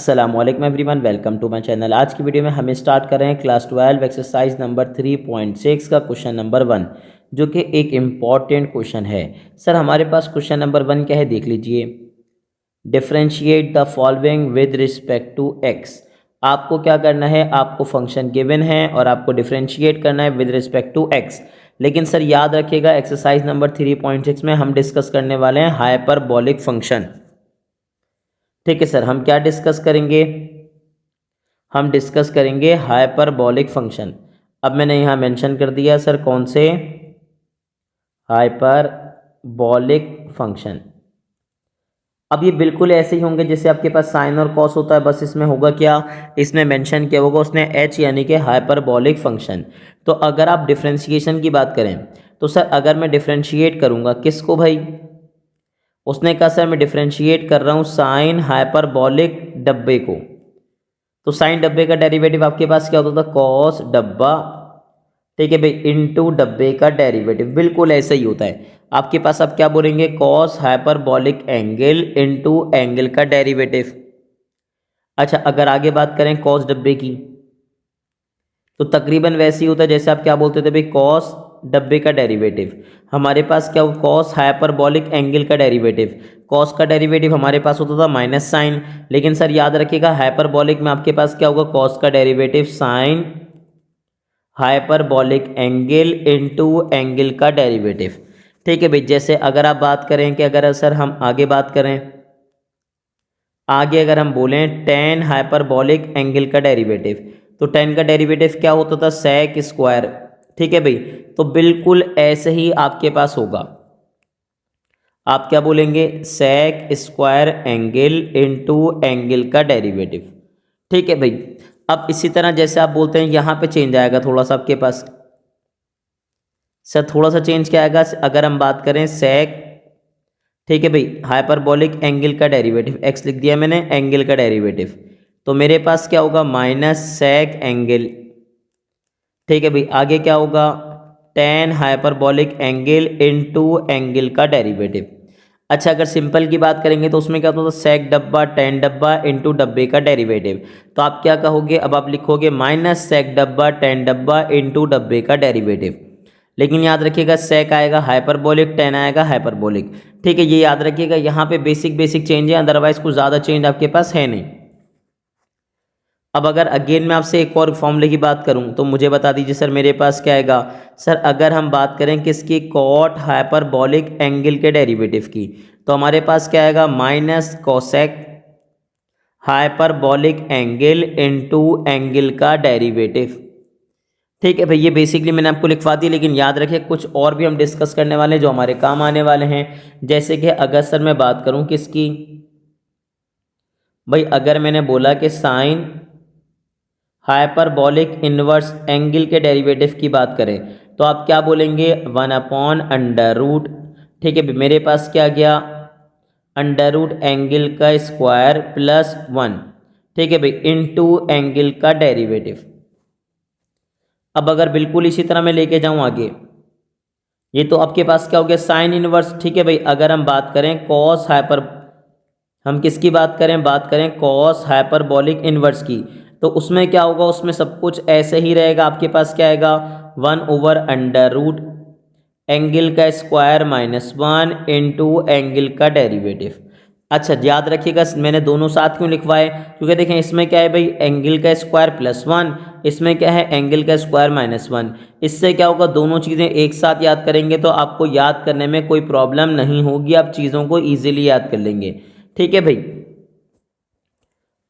अस्सलाम वालेकुम everyone, welcome to my channel. आज की वीडियो में हम स्टार्ट कर रहे हैं क्लास 12 एक्सरसाइज नंबर 3.6 का क्वेश्चन नंबर 1, जो कि एक इम्पॉर्टेंट क्वेश्चन है। सर हमारे पास क्वेश्चन नंबर 1 क्या है, देख लीजिए। Differentiate the following with respect to x. आपको क्या करना है, आपको फंक्शन गिवन है और आपको डिफरेंशिएट करना है विद रिस्पेक्ट टू एक्स। लेकिन सर याद रखिएगा, एक्सरसाइज नंबर 3.6 में हम डिस्कस करने वाले हैं हाइपरबोलिक फंक्शन। ठीक है सर, हम क्या डिस्कस करेंगे, हम डिस्कस करेंगे हाइपरबोलिक फंक्शन। अब मैंने यहाँ मेंशन कर दिया सर कौन से, हाइपरबोलिक फंक्शन। अब ये बिल्कुल ऐसे ही होंगे जैसे आपके पास साइन और कॉस होता है, बस इसमें होगा क्या, इसमें मेंशन किया होगा उसने एच यानी कि हाइपरबोलिक फंक्शन। तो अगर आप डिफरेंशिएशन की बात करें तो सर अगर मैं डिफरेंशिएट करूँगा किसको भाई, उसने कहा सर मैं डिफरेंशिएट कर रहा हूँ साइन हाइपरबोलिक डब्बे को। तो साइन डब्बे का डेरिवेटिव आपके पास क्या होता था, कॉस डब्बा, ठीक है भाई, इनटू डब्बे का डेरिवेटिव। बिल्कुल ऐसा ही होता है आपके पास। आप क्या बोलेंगे, cos hyperbolic angle into angle का डेरिवेटिव। अच्छा अगर आगे बात करें कॉस डब्बे की, तो तकरीबन वैसे ही होता है जैसे आप क्या बोलते थे भाई, कॉस डब्बे का डेरिवेटिव। हमारे पास क्या हो, कॉस हाइपरबोलिक एंगल का डेरिवेटिव। कॉस का डेरिवेटिव हमारे पास होता था माइनस साइन, लेकिन सर याद रखिएगा हाइपरबोलिक में आपके पास क्या होगा, कॉस का derivative sign hyperbolic angle into angle का डेरिवेटिव। ठीक है भाई, जैसे अगर आप बात करें कि अगर सर हम आगे बात करें, आगे अगर हम बोलें टेन हाइपरबोलिक एंगल का डेरिवेटिव, तो टेन का डेरिवेटिव क्या होता था, सेक स्क्वायर। ठीक है भाई, तो बिल्कुल ऐसे ही आपके पास होगा। आप क्या बोलेंगे, sec square angle into angle का डेरिवेटिव। ठीक है भाई, अब इसी तरह जैसे आप बोलते हैं यहाँ पे चेंज आएगा थोड़ा सा आपके पास। सर थोड़ा सा चेंज क्या आएगा, अगर हम बात करें सेक, ठीक है भाई, हाइपरबोलिक एंगल का डेरिवेटिव, एक्स लिख दिया मैंने, एंगल का डेरिवेटिव, तो मेरे पास क्या होगा, माइनस सेक एंगल। ठीक है भाई, आगे क्या होगा, tan hyperbolic angle into angle का डेरिवेटिव। अच्छा अगर सिंपल की बात करेंगे तो उसमें क्या होता था, सेक डब्बा टेन डब्बा इनटू डब्बे का डेरिवेटिव। तो आप क्या कहोगे, अब आप लिखोगे माइनस सेक डब्बा टेन डब्बा इनटू डब्बे का डेरिवेटिव। लेकिन याद रखिएगा सेक आएगा हाइपरबोलिक, टेन आएगा हाइपरबोलिक। ठीक है, ये याद रखिएगा, यहाँ पे बेसिक चेंज है, अदरवाइज कुछ ज़्यादा चेंज आपके पास है नहीं। अब अगर अगेन मैं आपसे एक और फॉर्मूले की बात करूं तो मुझे बता दीजिए सर मेरे पास क्या आएगा। सर अगर हम बात करें किसकी, कॉट हाइपरबोलिक एंगल के डेरिवेटिव की, तो हमारे पास क्या आएगा, minus cosec hyperbolic angle into angle का डेरिवेटिव। ठीक है भाई, ये बेसिकली मैंने आपको लिखवा दी, लेकिन याद रखिए कुछ और भी हम डिस्कस करने वाले हैं जो हमारे काम आने वाले हैं। जैसे कि अगर सर मैं बात करूं किसकी भाई, अगर मैंने बोला कि साइन हाइपरबोलिक इनवर्स एंगल के डेरिवेटिव की बात करें, तो आप क्या बोलेंगे, वन अपॉन अंडर रूट। ठीक है, मेरे पास क्या गया, अंडर रूट एंगल का स्क्वायर प्लस वन। ठीक है भाई, इनटू एंगल का डेरिवेटिव। अब अगर बिल्कुल इसी तरह मैं लेके जाऊं आगे, ये तो आपके पास क्या हो गया, साइन इनवर्स। ठीक है भाई, अगर हम बात करें कॉस हाइपर, हम किसकी बात करें, बात करें कॉस हाइपरबोलिक इनवर्स की, तो उसमें क्या होगा, उसमें सब कुछ ऐसे ही रहेगा। आपके पास क्या आएगा, one over under root angle का square minus one into angle का डेरिवेटिव। अच्छा याद रखिएगा मैंने दोनों साथ क्यों लिखवाए, क्योंकि देखें इसमें क्या है भाई, एंगल का स्क्वायर प्लस वन, इसमें क्या है, एंगल का स्क्वायर माइनस वन। इससे क्या होगा, दोनों चीज़ें एक साथ याद करेंगे तो आपको याद करने में कोई प्रॉब्लम नहीं होगी, आप चीज़ों को ईजिली याद कर लेंगे। ठीक है भाई,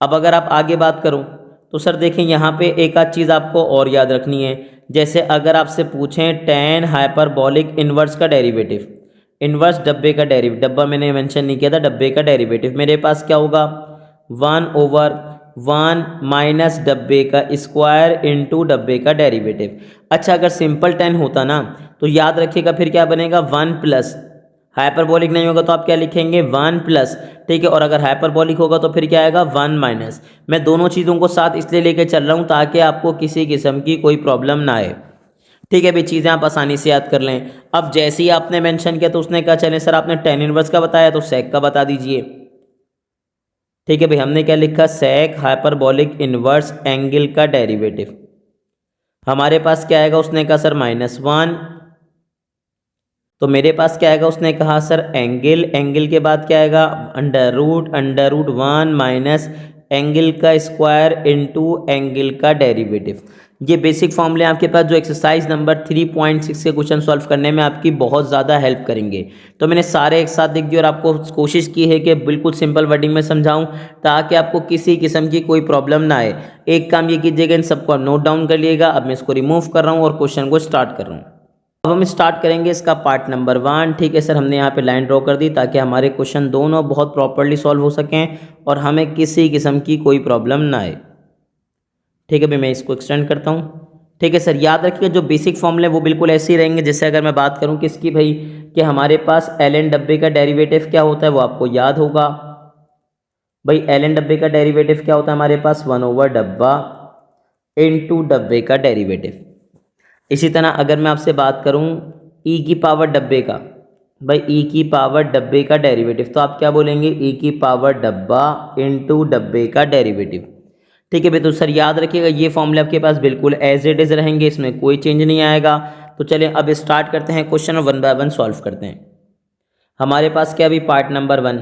अब अगर आप आगे बात करो तो सर देखें यहाँ पे एक आध चीज़ आपको और याद रखनी है। जैसे अगर आपसे पूछें टेन हाइपरबोलिक इनवर्स का डेरिवेटिव, इनवर्स डब्बे का डेरिवेटिव, डब्बा मैंने मेंशन नहीं किया था, डब्बे का डेरिवेटिव मेरे पास क्या होगा, वन ओवर वन माइनस डब्बे का स्क्वायर इनटू डब्बे का डेरिवेटिव। अच्छा अगर सिंपल टेन होता ना तो याद रखिएगा फिर क्या बनेगा, वन प्लस, हाइपरबोलिक नहीं होगा तो आप क्या लिखेंगे, वन प्लस। ठीक है, और अगर हाइपरबोलिक होगा तो फिर क्या आएगा, वन माइनस। मैं दोनों चीज़ों को साथ इसलिए लेके चल रहा हूँ ताकि आपको किसी किस्म की कोई प्रॉब्लम ना आए। ठीक है भाई, चीज़ें आप आसानी से याद कर लें। अब जैसे ही आपने मेंशन किया तो उसने कहा चलें सर आपने टेन इनवर्स का बताया तो सेक का बता दीजिए। ठीक है भाई, हमने क्या लिखा, सेक हाइपरबॉलिक इनवर्स एंगल का डेरिवेटिव। हमारे पास क्या आएगा, उसने कहा सर -1, तो मेरे पास क्या आएगा, उसने कहा सर एंगल, एंगल के बाद क्या आएगा, अंडर रूट 1 एंगल का स्क्वायर इनटू एंगल का डेरिवेटिव। ये बेसिक फॉर्मूले आपके पास जो एक्सरसाइज नंबर 3.6 के क्वेश्चन सॉल्व करने में आपकी बहुत ज़्यादा हेल्प करेंगे। तो मैंने सारे एक साथ लिख दिए और आपको कोशिश की है कि बिल्कुल सिंपल वर्डिंग में समझाऊं ताकि आपको किसी किस्म की कोई प्रॉब्लम ना आए। एक काम ये कीजिएगा, इन सबको नोट डाउन कर लिएगा। अब मैं इसको रिमूव कर रहा हूँ और क्वेश्चन को स्टार्ट कर रहा हूँ। अब हम स्टार्ट करेंगे इसका पार्ट नंबर 1। ठीक है सर, हमने यहाँ पे लाइन ड्रॉ कर दी ताकि हमारे क्वेश्चन दोनों बहुत प्रॉपर्ली सॉल्व हो सकें और हमें किसी किस्म की कोई प्रॉब्लम ना आए। ठीक है भाई, मैं इसको एक्सटेंड करता हूँ। ठीक है सर, याद रखिए जो बेसिक फॉर्मूले वो बिल्कुल ऐसे ही रहेंगे। जैसे अगर मैं बात करूँ किसकी भाई, कि हमारे पास ln डब्बे का डेरिवेटिव क्या होता है वो आपको याद होगा भाई। ln डब्बे का डेरिवेटिव क्या होता है हमारे पास, 1/डब्बा इनटू डब्बे का डेरिवेटिव। इसी तरह अगर मैं आपसे बात करूं e की पावर डब्बे का, भाई e की पावर डब्बे का डेरिवेटिव, तो आप क्या बोलेंगे, e की पावर डब्बा इनटू डब्बे का डेरिवेटिव। ठीक है भाई, तो सर याद रखिएगा ये फॉर्मूले आपके पास बिल्कुल एज इट इज रहेंगे, इसमें कोई चेंज नहीं आएगा। तो चलिए अब स्टार्ट करते हैं क्वेश्चन और 1 बाय 1 सॉल्व करते हैं। हमारे पास क्या अभी पार्ट नंबर 1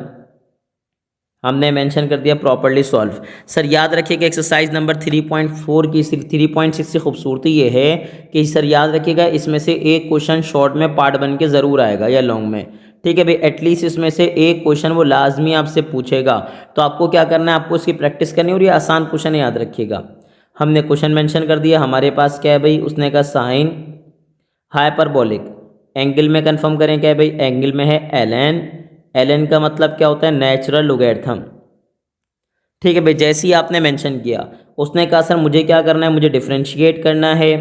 हमने मेंशन कर दिया प्रॉपर्ली सॉल्व। सर याद रखिएगा एक्सरसाइज नंबर 3.4 की 3.6 की खूबसूरती ये है कि सर याद रखिएगा इसमें से एक क्वेश्चन शॉर्ट में पार्ट बन के ज़रूर आएगा या लॉन्ग में। ठीक है भाई, एटलीस्ट इसमें से एक क्वेश्चन वो लाजमी आपसे पूछेगा। तो आपको क्या करना है, आपको इसकी प्रैक्टिस करनी और ये आसान क्वेश्चन याद रखिएगा। हमने क्वेश्चन मेंशन कर दिया, हमारे पास क्या है भाई, उसने कहा साइन हाइपरबोलिक, एंगल में कंफर्म करें क्या है भाई, एंगल में है ln, ln का मतलब क्या होता है, नेचुरल लोगैरिथम। ठीक है भाई, जैसे ही आपने मेंशन किया उसने कहा सर मुझे क्या करना है, मुझे डिफरेंशिएट करना है।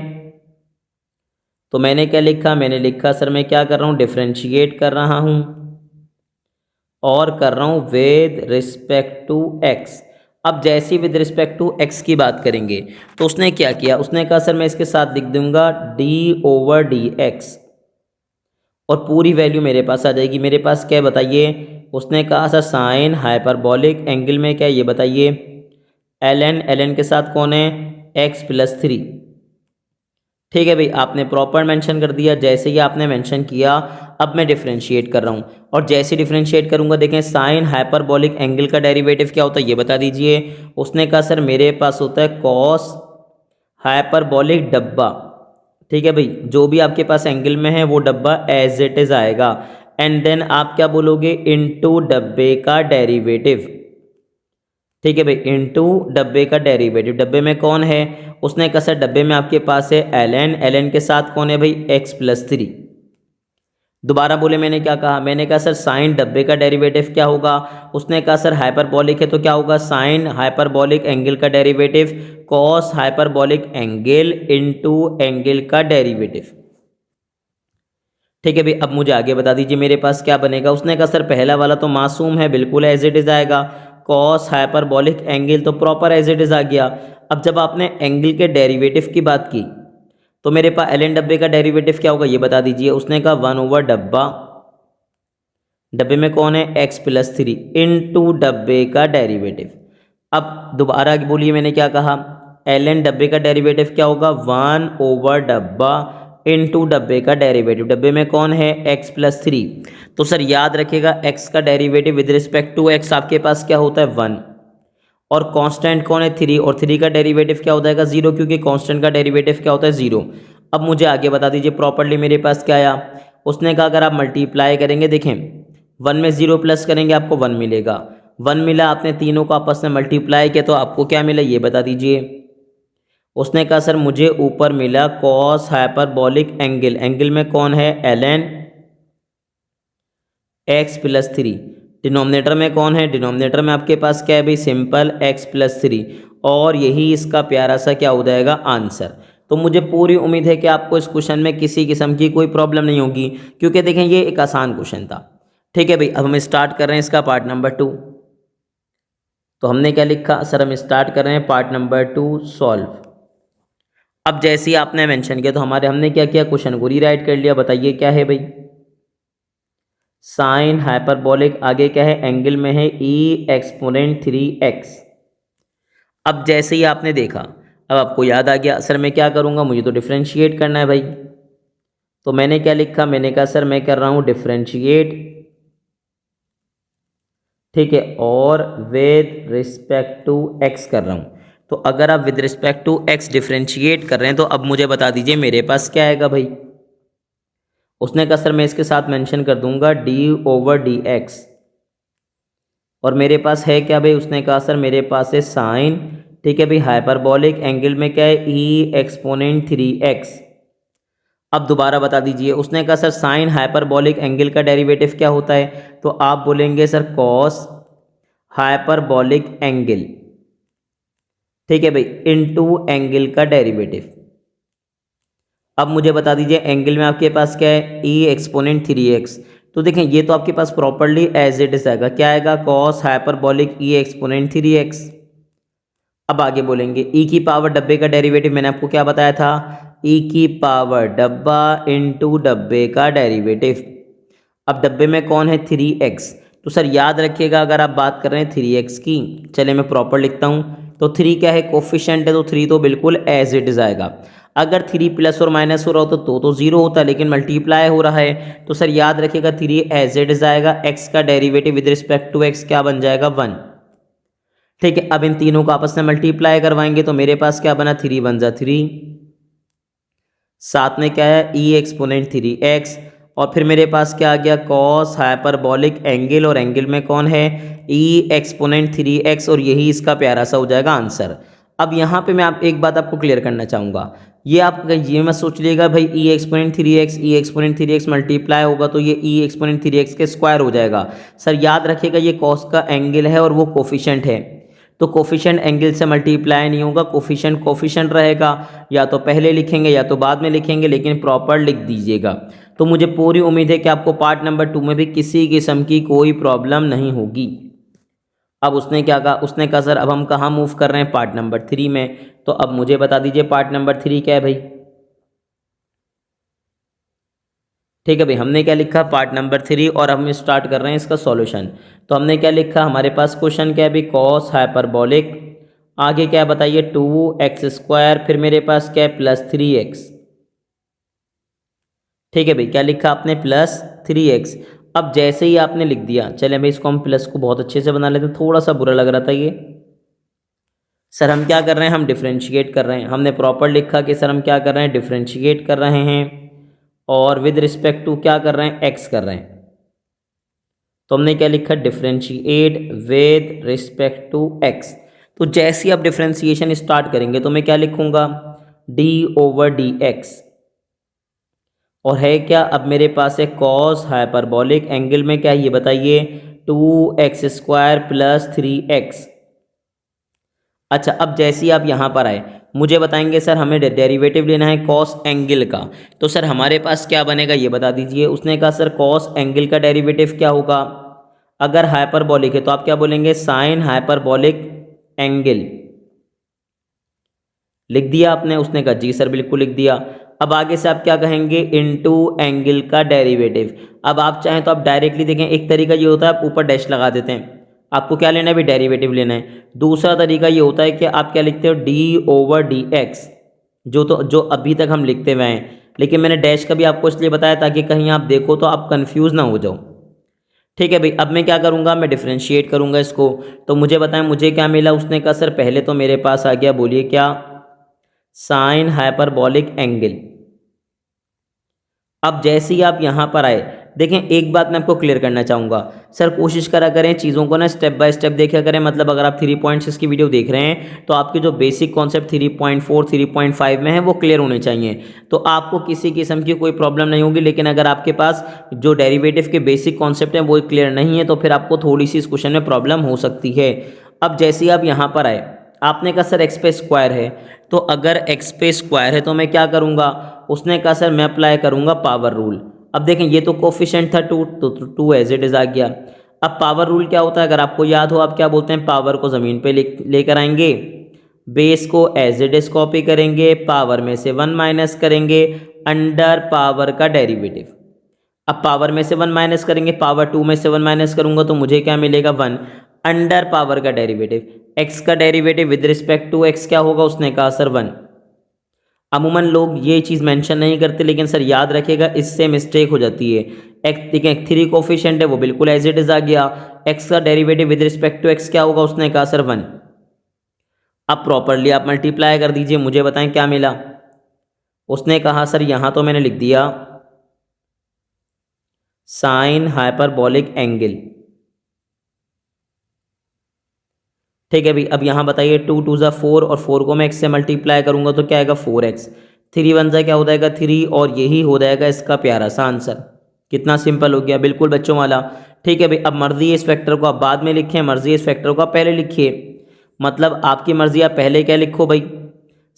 तो मैंने क्या लिखा, मैंने लिखा सर मैं क्या कर रहा हूँ, डिफरेंशिएट कर रहा हूँ और कर रहा हूँ विद रिस्पेक्ट टू x। अब जैसे ही विद रिस्पेक्ट टू x की बात करेंगे तो उसने क्या किया, उसने कहा सर मैं इसके साथ लिख दूंगा d/dx और पूरी वैल्यू मेरे पास आ जाएगी। मेरे पास क्या है बताइए, उसने कहा सर साइन हाइपरबॉलिक एंगल में क्या है ये बताइए, ln के साथ कौन है, x+3। ठीक है भाई, आपने प्रॉपर मेंशन कर दिया। जैसे ही आपने मेंशन किया अब मैं डिफरेंशिएट कर रहा हूँ और जैसे डिफरेंशिएट करूँगा देखें साइन हाइपरबॉलिक एंगल का डेरिवेटिव क्या होता है ये बता दीजिए। उसने कहा सर मेरे पास होता है कॉस हाइपरबॉलिक डब्बा। ठीक है भाई, जो भी आपके पास एंगल में है वो डब्बा एज इट इज आएगा एंड देन आप क्या बोलोगे, इनटू डब्बे का डेरिवेटिव। ठीक है भाई, इनटू डब्बे का डेरिवेटिव। डब्बे में कौन है, उसने कहा सर डब्बे में आपके पास है ln के साथ कौन है भाई, x+3। दोबारा बोले मैंने क्या कहा, मैंने कहा सर साइन डब्बे का डेरिवेटिव क्या होगा, उसने कहा सर हाइपरबॉलिक है तो क्या होगा, साइन हाइपरबॉलिक एंगल का derivative cos hyperbolic angle into angle का डेरिवेटिव। ठीक है भाई, अब मुझे आगे बता दीजिए मेरे पास क्या बनेगा। उसने कहा सर पहला वाला तो मासूम है, बिल्कुल एज इट इज आएगा, कॉस हाइपरबॉलिक एंगल तो प्रॉपर एज इट इज आ गया। अब जब आपने एंगल के डेरिवेटिव की बात की तो मेरे पास ln डब्बे का डेरिवेटिव क्या होगा ये बता दीजिए। उसने कहा 1/डब्बा, डब्बे में कौन है, x+3 इनटू डब्बे का डेरिवेटिव। अब दोबारा बोलिए मैंने क्या कहा, ln डब्बे का डेरिवेटिव क्या होगा, 1/डब्बा इनटू डब्बे का डेरिवेटिव। डब्बे में कौन है, x+3। तो सर याद रखिएगा x का derivative with respect to x आपके पास क्या होता है 1 और कांस्टेंट कौन है 3 और 3 का डेरिवेटिव क्या हो जाएगा 0 क्योंकि कांस्टेंट का डेरिवेटिव क्या होता है 0। अब मुझे आगे बता दीजिए प्रॉपर्ली मेरे पास क्या आया। उसने कहा अगर आप मल्टीप्लाई करेंगे, देखें 1 में 0 प्लस करेंगे आपको 1 मिलेगा, 1 मिला, आपने तीनों को आपस में मल्टीप्लाई किया तो आपको क्या मिला ये बता दीजिए। उसने कहा सर मुझे ऊपर मिला कॉस हाइपरबॉलिक एंगल, एंगल में कौन है ln x+3, डिनोमिनेटर में कौन है, डिनोमिनेटर में आपके पास क्या है भाई, सिंपल x+3 और यही इसका प्यारा सा क्या हो जाएगा आंसर। तो मुझे पूरी उम्मीद है कि आपको इस क्वेश्चन में किसी किस्म की कोई प्रॉब्लम नहीं होगी क्योंकि देखें ये एक आसान क्वेश्चन था। ठीक है भाई, अब हम स्टार्ट कर रहे हैं इसका पार्ट नंबर 2। तो हमने क्या लिखा सर, हम स्टार्ट कर रहे हैं पार्ट नंबर 2 सॉल्व। अब जैसे ही आपने मेंशन किया तो हमने क्या किया, क्वेश्चन को रीराइट कर लिया। बताइए क्या है भाई, साइन हाइपरबोलिक आगे क्या है, एंगल में है ई एक्सपोनेंट 3x। अब जैसे ही आपने देखा, अब आपको याद आ गया सर मैं क्या करूँगा, मुझे तो डिफ्रेंशिएट करना है भाई। तो मैंने क्या लिखा, मैंने कहा सर मैं कर रहा हूँ डिफ्रेंशिएट, ठीक है, और विद रिस्पेक्ट टू x कर रहा हूँ। तो अगर आप with respect to x differentiate कर रहे हैं तो अब मुझे बता दीजिए मेरे पास क्या आएगा भाई। उसने कहा सर मैं इसके साथ मेंशन कर दूंगा d/dx, और मेरे पास है क्या भाई, उसने कहा सर मेरे पास है साइन, ठीक है भाई, हाइपरबोलिक एंगल में क्या है ई एक्सपोनेंट 3x। अब दोबारा बता दीजिए, उसने कहा सर साइन हाइपरबोलिक एंगल का डेरिवेटिव क्या होता है, तो आप बोलेंगे सर कॉस हाइपरबोलिक एंगल, ठीक है भाई, इनटू एंगल का डेरिवेटिव। अब मुझे बता दीजिए एंगल में आपके पास क्या है ई एक्सपोनेंट 3x। तो देखें ये तो आपके पास प्रॉपर्ली एज इट इज आएगा, क्या आएगा, कॉस हाइपरबोलिक ई एक्सपोनेंट 3x। अब आगे बोलेंगे ई की पावर डब्बे का डेरिवेटिव, मैंने आपको क्या बताया था, ई की पावर डब्बा इनटू डब्बे का डेरिवेटिव। अब डब्बे में कौन है 3x, तो सर याद रखिएगा अगर आप बात कर रहे हैं 3x की, चले मैं प्रॉपर लिखता हूँ। तो 3 क्या है, कोफिशेंट है, तो 3 तो बिल्कुल एज इट इज आएगा। अगर 3 प्लस और माइनस हो रहा हो तो 0 होता है, लेकिन मल्टीप्लाई हो रहा है तो सर याद रखिएगा 3 एज इट इज आएगा। x का derivative with respect to x क्या बन जाएगा, 1, ठीक है। अब इन तीनों को आपस में मल्टीप्लाई करवाएंगे तो मेरे पास क्या बना, 3 वन जा 3, साथ में क्या है ई एक्सपोनेंट 3x, और फिर मेरे पास क्या आ गया, कॉस हाइपरबोलिक एंगल, और एंगल में कौन है ई एक्सपोनेंट 3x, और यही इसका प्यारा सा हो जाएगा आंसर। अब यहाँ पे मैं आप एक बात आपको क्लियर करना चाहूँगा, ये आप ये मत सोच लीजिएगा भाई ई एक्सपोनेंट 3x मल्टीप्लाई होगा तो ये ई एक्सपोनेंट 3x के स्क्वायर हो जाएगा। सर याद रखिएगा ये कॉस का एंगल है और वो कोफिशेंट है, तो कोफिशेंट एंगल से मल्टीप्लाई नहीं होगा, कोफिशेंट कोफिशेंट रहेगा, या तो पहले लिखेंगे या तो बाद में लिखेंगे, लेकिन प्रॉपर लिख दीजिएगा। तो मुझे पूरी उम्मीद है कि आपको पार्ट नंबर 2 में भी किसी किस्म की कोई प्रॉब्लम नहीं होगी। अब उसने क्या कहा, उसने कहा सर अब हम कहाँ मूव कर रहे हैं, पार्ट नंबर 3 में। तो अब मुझे बता दीजिए पार्ट नंबर 3 क्या है भाई। ठीक है भाई, हमने क्या लिखा, पार्ट नंबर 3, और हम स्टार्ट कर रहे हैं इसका सॉल्यूशन। तो हमने क्या लिखा, हमारे पास क्वेश्चन क्या है भाई, कॉस हाइपरबोलिक, आगे क्या बताइए 2x², फिर मेरे पास क्या है +3x। ठीक है भाई, क्या लिखा आपने, +3x। अब जैसे ही आपने लिख दिया, चले भाई इसको हम प्लस को बहुत अच्छे से बना लेते हैं, थोड़ा सा बुरा लग रहा था ये। सर हम क्या कर रहे हैं, हम डिफ्रेंशिएट कर रहे हैं, हमने प्रॉपर लिखा कि सर हम क्या कर रहे हैं, डिफ्रेंशिएट कर रहे हैं, और विद रिस्पेक्ट टू क्या कर रहे हैं, एक्स कर रहे हैं। तो हमने क्या लिखा, differentiate with respect to x. तो जैसे ही आप डिफ्रेंशिएशन स्टार्ट करेंगे तो मैं क्या लिखूंगा, d/dx, और है क्या, अब मेरे पास है कॉस हाइपरबोलिक एंगल में क्या है ये बताइए, 2x² + 3x। अच्छा, अब जैसे ही आप यहाँ पर आए मुझे बताएंगे सर हमें डेरिवेटिव लेना है कॉस एंगल का, तो सर हमारे पास क्या बनेगा ये बता दीजिए। उसने कहा सर कॉस एंगल का डेरिवेटिव क्या होगा, अगर हाइपरबोलिक है तो आप क्या बोलेंगे, साइन हाइपरबोलिक एंगल। लिख दिया आपने, उसने कहा जी सर बिल्कुल लिख दिया। अब आगे से आप क्या कहेंगे, इनटू एंगल का डेरिवेटिव। अब आप चाहें तो आप डायरेक्टली देखें, एक तरीका ये होता है आप ऊपर डैश लगा देते हैं, आपको क्या लेना है भी, डेरिवेटिव लेना है। दूसरा तरीका ये होता है कि आप क्या लिखते हो, d/dx, जो अभी तक हम लिखते हुए हैं, लेकिन मैंने डैश का भी आपको इसलिए बताया ताकि कहीं आप देखो तो आप कंफ्यूज ना हो जाओ। ठीक है भाई, अब मैं क्या करूँगा, मैं डिफ्रेंशिएट करूँगा इसको। तो मुझे बताएं मुझे क्या मिला, उसने कहा सर पहले तो मेरे पास आ गया, बोलिए क्या, साइन हाइपरबोलिक एंगल। अब जैसे ही आप यहाँ पर आए, देखें एक बात मैं आपको क्लियर करना चाहूँगा, सर कोशिश करा करें चीज़ों को ना स्टेप बाय स्टेप देखा करें। मतलब अगर आप 3.6 की वीडियो देख रहे हैं तो आपके जो बेसिक कॉन्सेप्ट 3.4 3.5 में है वो क्लियर होने चाहिए, तो आपको किसी किस्म की कोई प्रॉब्लम नहीं होगी। लेकिन अगर आपके पास जो डेरिवेटिव के बेसिक कॉन्सेप्ट हैं वो क्लियर नहीं है तो फिर आपको थोड़ी सी इस क्वेश्चन में प्रॉब्लम हो सकती है। अब जैसे ही आप यहाँ पर आए, आपने कहा सर एक्स पे स्क्वायर है, तो अगर एक्स पे स्क्वायर है तो मैं क्या करूँगा, उसने कहा सर मैं अप्लाई करूँगा पावर रूल। अब देखें ये तो कोफिशिएंट था 2, तो 2 एज इट इज आ गया। अब पावर रूल क्या होता है, अगर आपको याद हो, आप क्या बोलते हैं, पावर को ज़मीन पे लेकर आएंगे, बेस को एज इट इज कॉपी करेंगे, पावर में से 1 माइनस करेंगे, अंडर पावर का डेरिवेटिव। अब पावर में से 1 माइनस करेंगे, पावर 2 में से 1 माइनस करूंगा तो मुझे क्या मिलेगा 1 अंडर पावर का डेरिवेटिव, x का derivative with respect to x क्या होगा, उसने कहा सर 1। अमूमन लोग ये चीज़ मेंशन नहीं करते, लेकिन सर याद रखिएगा इससे मिस्टेक हो जाती है। एक्स देखिए 3 कोफिशिएंट है वो बिल्कुल एज इट इज आ गया, x का derivative with respect to x क्या होगा, उसने कहा सर 1। अब प्रॉपरली आप मल्टीप्लाई कर दीजिए, मुझे बताएं क्या मिला। उसने कहा सर यहाँ तो मैंने लिख दिया साइन हाइपरबोलिक एंगल, ठीक है भाई। अब यहाँ बताइए 2 2 ज़ा 4 और 4 को मैं x से मल्टीप्लाई करूंगा तो क्या आएगा 4x, 3 1 ज़ा क्या हो जाएगा 3 और यही हो जाएगा इसका प्यारा सा आंसर। कितना सिंपल हो गया, बिल्कुल बच्चों वाला। ठीक है भाई, अब मर्जी इस फैक्टर को आप बाद में लिखें, मर्जी इस फैक्टर को आप पहले लिखिए, मतलब आपकी मर्जी, आप पहले क्या लिखो भाई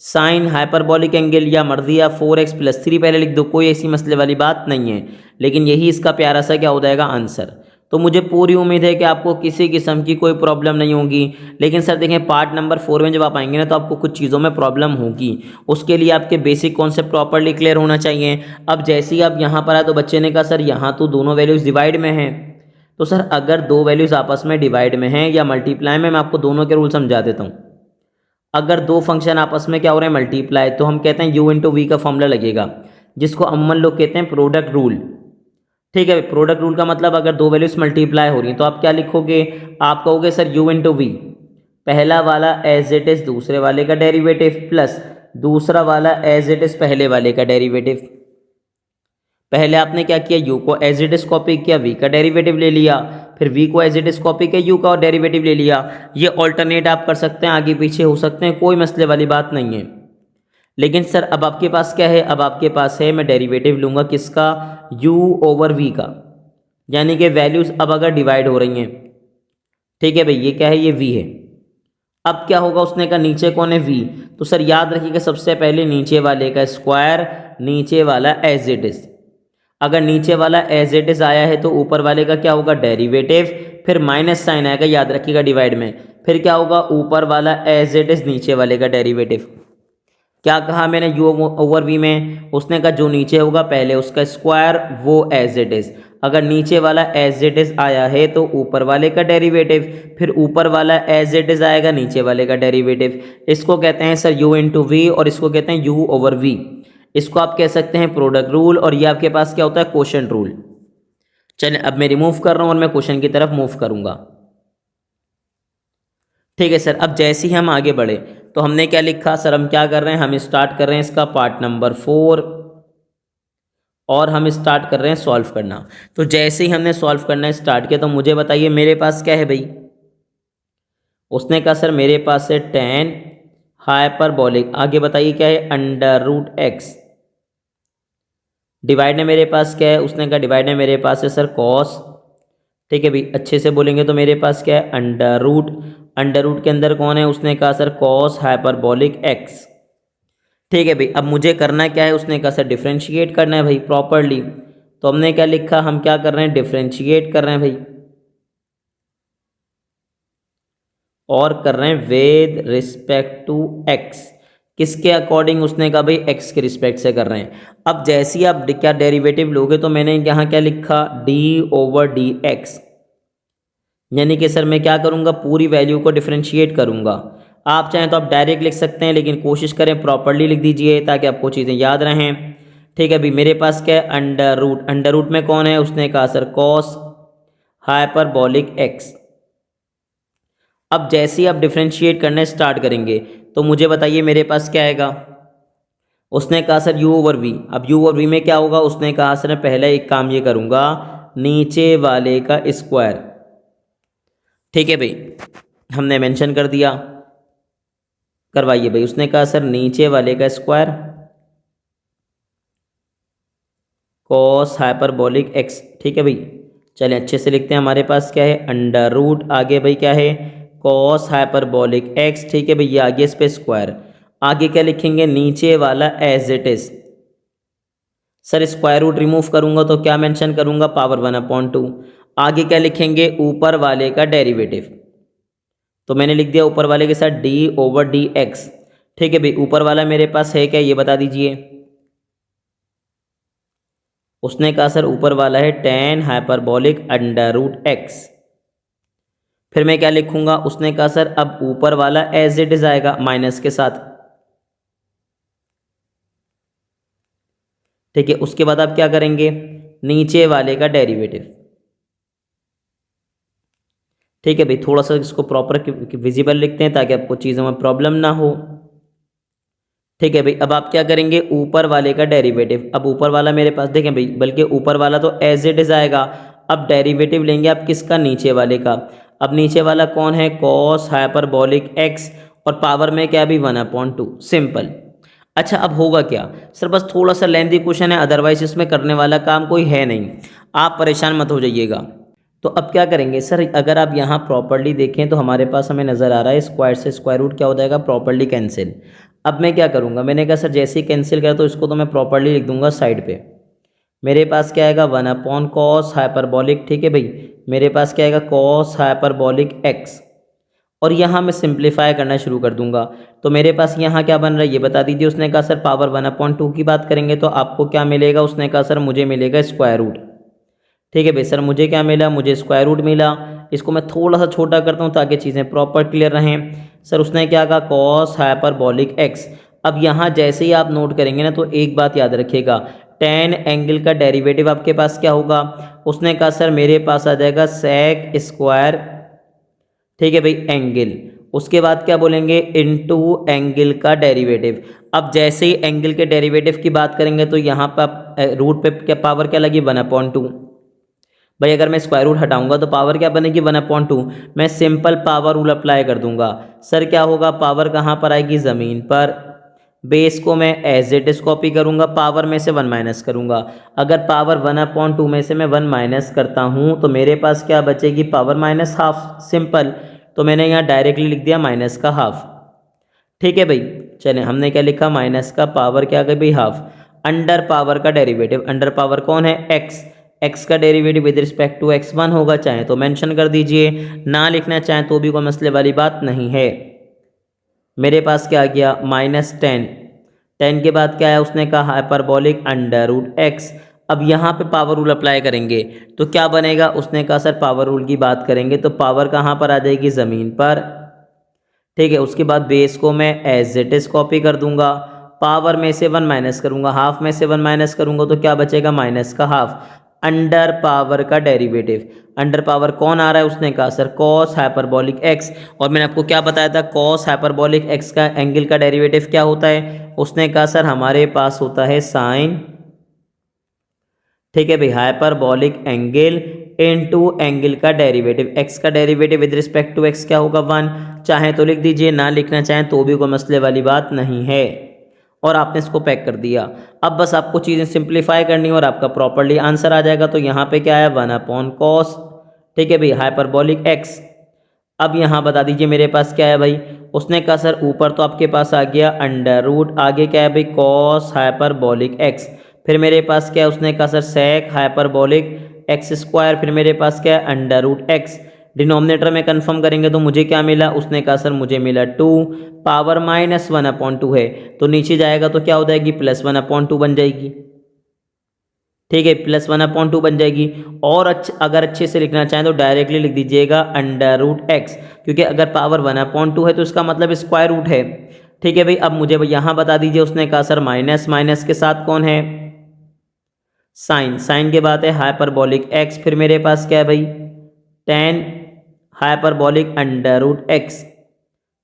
साइन हाइपरबोलिक एंगल, या मर्जी आप 4x + 3 पहले लिख दो, कोई ऐसी मसले वाली बात नहीं है, लेकिन यही इसका प्यारा सा क्या हो जाएगा आंसर। तो मुझे पूरी उम्मीद है कि आपको किसी किस्म की कोई प्रॉब्लम नहीं होगी। लेकिन सर देखें पार्ट नंबर 4 में जब आप आएंगे ना तो आपको कुछ चीज़ों में प्रॉब्लम होगी, उसके लिए आपके बेसिक कॉन्सेप्ट प्रॉपरली क्लियर होना चाहिए। अब जैसे ही आप यहाँ पर आए तो बच्चे ने कहा सर यहाँ तो दोनों वैल्यूज़ डिवाइड में हैं, तो सर अगर दो वैल्यूज़ आपस में डिवाइड में हैं या मल्टीप्लाई में, मैं आपको दोनों के रूल समझा देता हूँ। अगर दो फंक्शन आपस में क्या हो रहे हैं मल्टीप्लाई, तो हम कहते हैं u इंटू वी का फॉर्मूला लगेगा, जिसको अमूमन लोग कहते हैं प्रोडक्ट रूल। ठीक है, प्रोडक्ट रूल का मतलब अगर दो वैल्यूज मल्टीप्लाई हो रही हैं तो आप क्या लिखोगे, आप कहोगे सर u इंटू वी, पहला वाला एज इट इज दूसरे वाले का डेरिवेटिव, प्लस दूसरा वाला एज इट इज पहले वाले का डेरिवेटिव। पहले आपने क्या किया, u को एज इट इज कॉपी किया, v का डेरिवेटिव ले लिया, फिर v को एज इट इज कॉपी किया, u का डेरिवेटिव ले लिया। ये ऑल्टरनेट आप कर सकते हैं, आगे पीछे हो सकते हैं, कोई मसले वाली बात नहीं है। लेकिन सर अब आपके पास क्या है, अब आपके पास है मैं डेरिवेटिव लूंगा किसका, u ओवर v का, यानी कि वैल्यूज अब अगर डिवाइड हो रही हैं, ठीक है भाई, ये क्या है, ये v है। अब क्या होगा, उसने कहा नीचे कौन है v, तो सर याद रखिएगा सबसे पहले नीचे वाले का स्क्वायर, नीचे वाला एज इट इज। अगर नीचे वाला एज इट इज आया है तो ऊपर वाले का क्या होगा डेरिवेटिव, फिर माइनस साइन आएगा, याद रखिएगा डिवाइड में, फिर क्या होगा ऊपर वाला एज इट इज नीचे वाले का डेरिवेटिव। क्या कहा मैंने u ओवर v में, उसने कहा जो नीचे होगा पहले उसका स्क्वायर वो एज इट इज, अगर नीचे वाला एज इट इज आया है तो ऊपर वाले का डेरिवेटिव, फिर ऊपर वाला एज इट इज आएगा नीचे वाले का डेरिवेटिव। इसको कहते हैं सर u इंटू वी, और इसको कहते हैं u ओवर v। इसको आप कह सकते हैं प्रोडक्ट रूल, और ये आपके पास क्या होता है क्वोशंट रूल। चलिए अब मैं रिमूव कर रहा हूं और मैं क्वेश्चन की तरफ मूव करूंगा। ठीक है सर, अब जैसे ही हम आगे बढ़े तो हमने क्या लिखा सर, हम क्या कर रहे हैं, हम स्टार्ट कर रहे हैं इसका पार्ट नंबर 4 और हम स्टार्ट कर रहे हैं सॉल्व करना। तो जैसे ही हमने सॉल्व करना स्टार्ट किया तो मुझे बताइए मेरे पास क्या है भाई। उसने कहा सर मेरे पास है tan हाइपरबोलिक, आगे बताइए क्या है, √x। डिवाइड में मेरे पास क्या है, उसने कहा डिवाइड में मेरे पास है सर कॉस। ठीक है भाई, अच्छे से बोलेंगे तो मेरे पास क्या है अंडर रूट के अंदर कौन है, उसने कहा सर कॉस हाइपरबोलिक x। ठीक है भाई, अब मुझे करना क्या है, उसने कहा सर डिफ्रेंशिएट करना है भाई प्रॉपरली। तो हमने क्या लिखा, हम क्या कर रहे हैं डिफ्रेंशिएट कर रहे हैं भाई, और कर रहे हैं विद रिस्पेक्ट टू x। किसके अकॉर्डिंग, उसने कहा भाई x के रिस्पेक्ट से कर रहे हैं। अब जैसे ही आप क्या डेरिवेटिव लोगे तो मैंने यहाँ क्या लिखा d ओवर dx, यानी कि सर मैं क्या करूँगा पूरी वैल्यू को डिफ्रेंशिएट करूँगा। आप चाहें तो आप डायरेक्ट लिख सकते हैं, लेकिन कोशिश करें प्रॉपरली लिख दीजिए ताकि आपको चीज़ें याद रहें। ठीक है भाई, मेरे पास क्या है अंडर रूट में कौन है, उसने कहा सर कॉस हाइपरबोलिक x। अब जैसे ही आप डिफ्रेंशिएट करने स्टार्ट करेंगे तो मुझे बताइए मेरे पास क्या आएगा। उसने कहा सर u ओवर v, अब u ओवर v में क्या होगा, उसने कहा सर मैं पहले एक काम ये करूँगा नीचे वाले का स्क्वायर। ठीक है भाई, हमने मेंशन कर दिया, करवाइए भाई। उसने कहा सर नीचे वाले का स्क्वायर कॉस हाइपरबोलिक x। ठीक है भाई, चलें अच्छे से लिखते हैं, हमारे पास क्या है अंडर रूट, आगे भाई क्या है कॉस हाइपरबोलिक x। ठीक है भाई, ये आगे इस पे स्क्वायर, आगे क्या लिखेंगे नीचे वाला as it is. Sir square root remove करूंगा तो क्या मेंशन करूंगा पावर 1/2। आगे क्या लिखेंगे ऊपर वाले का डेरिवेटिव, तो मैंने लिख दिया ऊपर वाले के साथ d ओवर dx। ठीक है भाई, ऊपर वाला मेरे पास है क्या ये बता दीजिए। उसने कहा सर ऊपर वाला है tan hyperbolic under root x. फिर मैं क्या लिखूंगा, उसने कहा सर अब ऊपर वाला एज इट इज आएगा माइनस के साथ। ठीक है, उसके बाद आप क्या करेंगे, नीचे वाले का डेरिवेटिव। ठीक है भाई, थोड़ा सा इसको प्रॉपर विजिबल लिखते हैं ताकि आपको चीज़ों में प्रॉब्लम ना हो। ठीक है भाई, अब आप क्या करेंगे, ऊपर वाले का डेरिवेटिव। अब ऊपर वाला मेरे पास देखें भाई, बल्कि ऊपर वाला तो एज इट इज आएगा। अब डेरिवेटिव लेंगे आप किसका, नीचे वाले का। अब नीचे वाला कौन है, कॉस हाइपरबोलिक एक्स, और पावर में क्या भी 1/2, सिंपल। अच्छा अब होगा क्या सर, बस थोड़ा सा लेंथी क्वेश्चन है, अदरवाइज इसमें करने वाला काम कोई है नहीं, आप परेशान मत हो जाइएगा। तो अब क्या करेंगे सर, अगर आप यहाँ प्रॉपर्ली देखें तो हमारे पास हमें नज़र आ रहा है स्क्वायर से स्क्वायर रूट क्या हो जाएगा, प्रॉपर्ली कैंसिल। अब मैं क्या करूँगा, मैंने कहा सर जैसे ही कैंसिल करा तो इसको तो मैं प्रॉपर्ली लिख दूंगा साइड पे। मेरे पास क्या आएगा, 1/cos हाइपरबोलिक, ठीक है भाई, मेरे पास क्या आएगा कॉस हाइपरबोलिक एक्स, और यहाँ मैं सिंप्लीफाई करना शुरू कर दूंगा। तो मेरे पास यहाँ क्या बन रहा है ये बता दीजिए। उसने कहा सर पावर 1/2 की बात करेंगे तो आपको क्या मिलेगा, उसने कहा सर मुझे मिलेगा स्क्वायर रूट। ठीक है भाई, सर मुझे क्या मिला, मुझे स्क्वायर रूट मिला। इसको मैं थोड़ा सा छोटा करता हूँ ताकि चीज़ें प्रॉपर क्लियर रहें। सर उसने क्या कहा, कॉस हाइपरबोलिक एक्स। अब यहाँ जैसे ही आप नोट करेंगे ना तो एक बात याद रखिएगा, टेन एंगल का डेरिवेटिव आपके पास क्या होगा, उसने कहा सर मेरे पास आ जाएगा सेक स्क्वायर, ठीक है भाई, एंगल। उसके बाद क्या बोलेंगे, इनटू एंगल का डेरिवेटिव। अब जैसे ही एंगल के डेरिवेटिव की बात करेंगे तो यहाँ पर रूट पे क्या पावर क्या लगी, 1/2। भाई अगर मैं स्क्वायर रूट हटाऊंगा तो पावर क्या बनेगी, 1/2। मैं सिंपल पावर रूल अप्लाई कर दूंगा। सर क्या होगा, पावर कहाँ पर आएगी, ज़मीन पर। बेस को मैं एज इट इज कॉपी करूंगा, पावर में से 1 माइनस करूंगा। अगर पावर 1/2 में से मैं 1 माइनस करता हूं तो मेरे पास क्या बचेगी, पावर माइनस हाफ, सिंपल। तो मैंने यहाँ डायरेक्टली लिख दिया माइनस का हाफ। ठीक है भाई, चलें हमने क्या लिखा, माइनस का पावर क्या गई भाई, हाफ। अंडर पावर का डेरिवेटिव, अंडर पावर कौन है, एक्स। एक्स का derivative with respect to x1 होगा, चाहे तो मेंशन कर दीजिए, ना लिखना चाहें तो भी कोई मसले वाली बात नहीं है। मेरे पास क्या आ गया, -10। 10 के बाद क्या है, उसने कहा हाइपरबोलिक अंडर रूट एक्स। अब यहाँ पे पावर रूल अप्लाई करेंगे तो क्या बनेगा, उसने कहा सर पावर रूल की बात करेंगे तो पावर कहाँ पर आ जाएगी, ज़मीन पर। ठीक है, उसके बाद बेस को मैं एज इट इज कॉपी कर दूंगा, पावर में से 1 माइनस करूंगा, हाफ में से 1 माइनस करूंगा तो क्या बचेगा, माइनस का हाफ। अंडर पावर का डेरिवेटिव, अंडर पावर कौन आ रहा है, उसने कहा सर कॉस हाइपरबोलिक एक्स। और मैंने आपको क्या बताया था, कॉस हाइपरबोलिक एक्स का एंगल का डेरिवेटिव क्या होता है, उसने कहा सर हमारे पास होता है साइन। ठीक है भाई, हाइपरबोलिक एंगल इनटू एंगल का डेरिवेटिव, एक्स का derivative with respect to x क्या होगा, 1। चाहे तो लिख दीजिए, ना लिखना चाहें तो भी कोई मसले वाली बात नहीं है। और आपने इसको पैक कर दिया। अब बस आपको चीज़ें सिंप्लीफाई करनी है और आपका प्रॉपर्ली आंसर आ जाएगा। तो यहाँ पे क्या है, 1/cos, ठीक है भाई, हाइपरबोलिक एक्स। अब यहाँ बता दीजिए मेरे पास क्या है भाई, उसने कहा सर ऊपर तो आपके पास आ गया अंडर रूट, आगे क्या है भाई, कॉस हाइपरबोलिक एक्स। फिर मेरे पास क्या है, उसने कहा sir sec hyperbolic x square. फिर मेरे पास क्या है, अंडर रूट एक्स। डिनोमिनेटर में कंफर्म करेंगे तो मुझे क्या मिला, उसने कहा सर मुझे मिला 2। पावर -1/2 है तो नीचे जाएगा तो क्या हो जाएगी, +1/2 बन जाएगी। ठीक है, +1/2 बन जाएगी। और अगर अच्छे से लिखना चाहें तो डायरेक्टली लिख दीजिएगा अंडर रूट एक्स, क्योंकि अगर पावर 1/2 है तो इसका मतलब स्क्वायर रूट है। ठीक है भाई, अब मुझे यहाँ बता दीजिए, उसने कहा सर माइनस, माइनस के साथ कौन है, साइन। साइन के बाद है हाइपरबोलिक एक्स। फिर मेरे पास क्या है भाई, 10 hyperbolic under root x.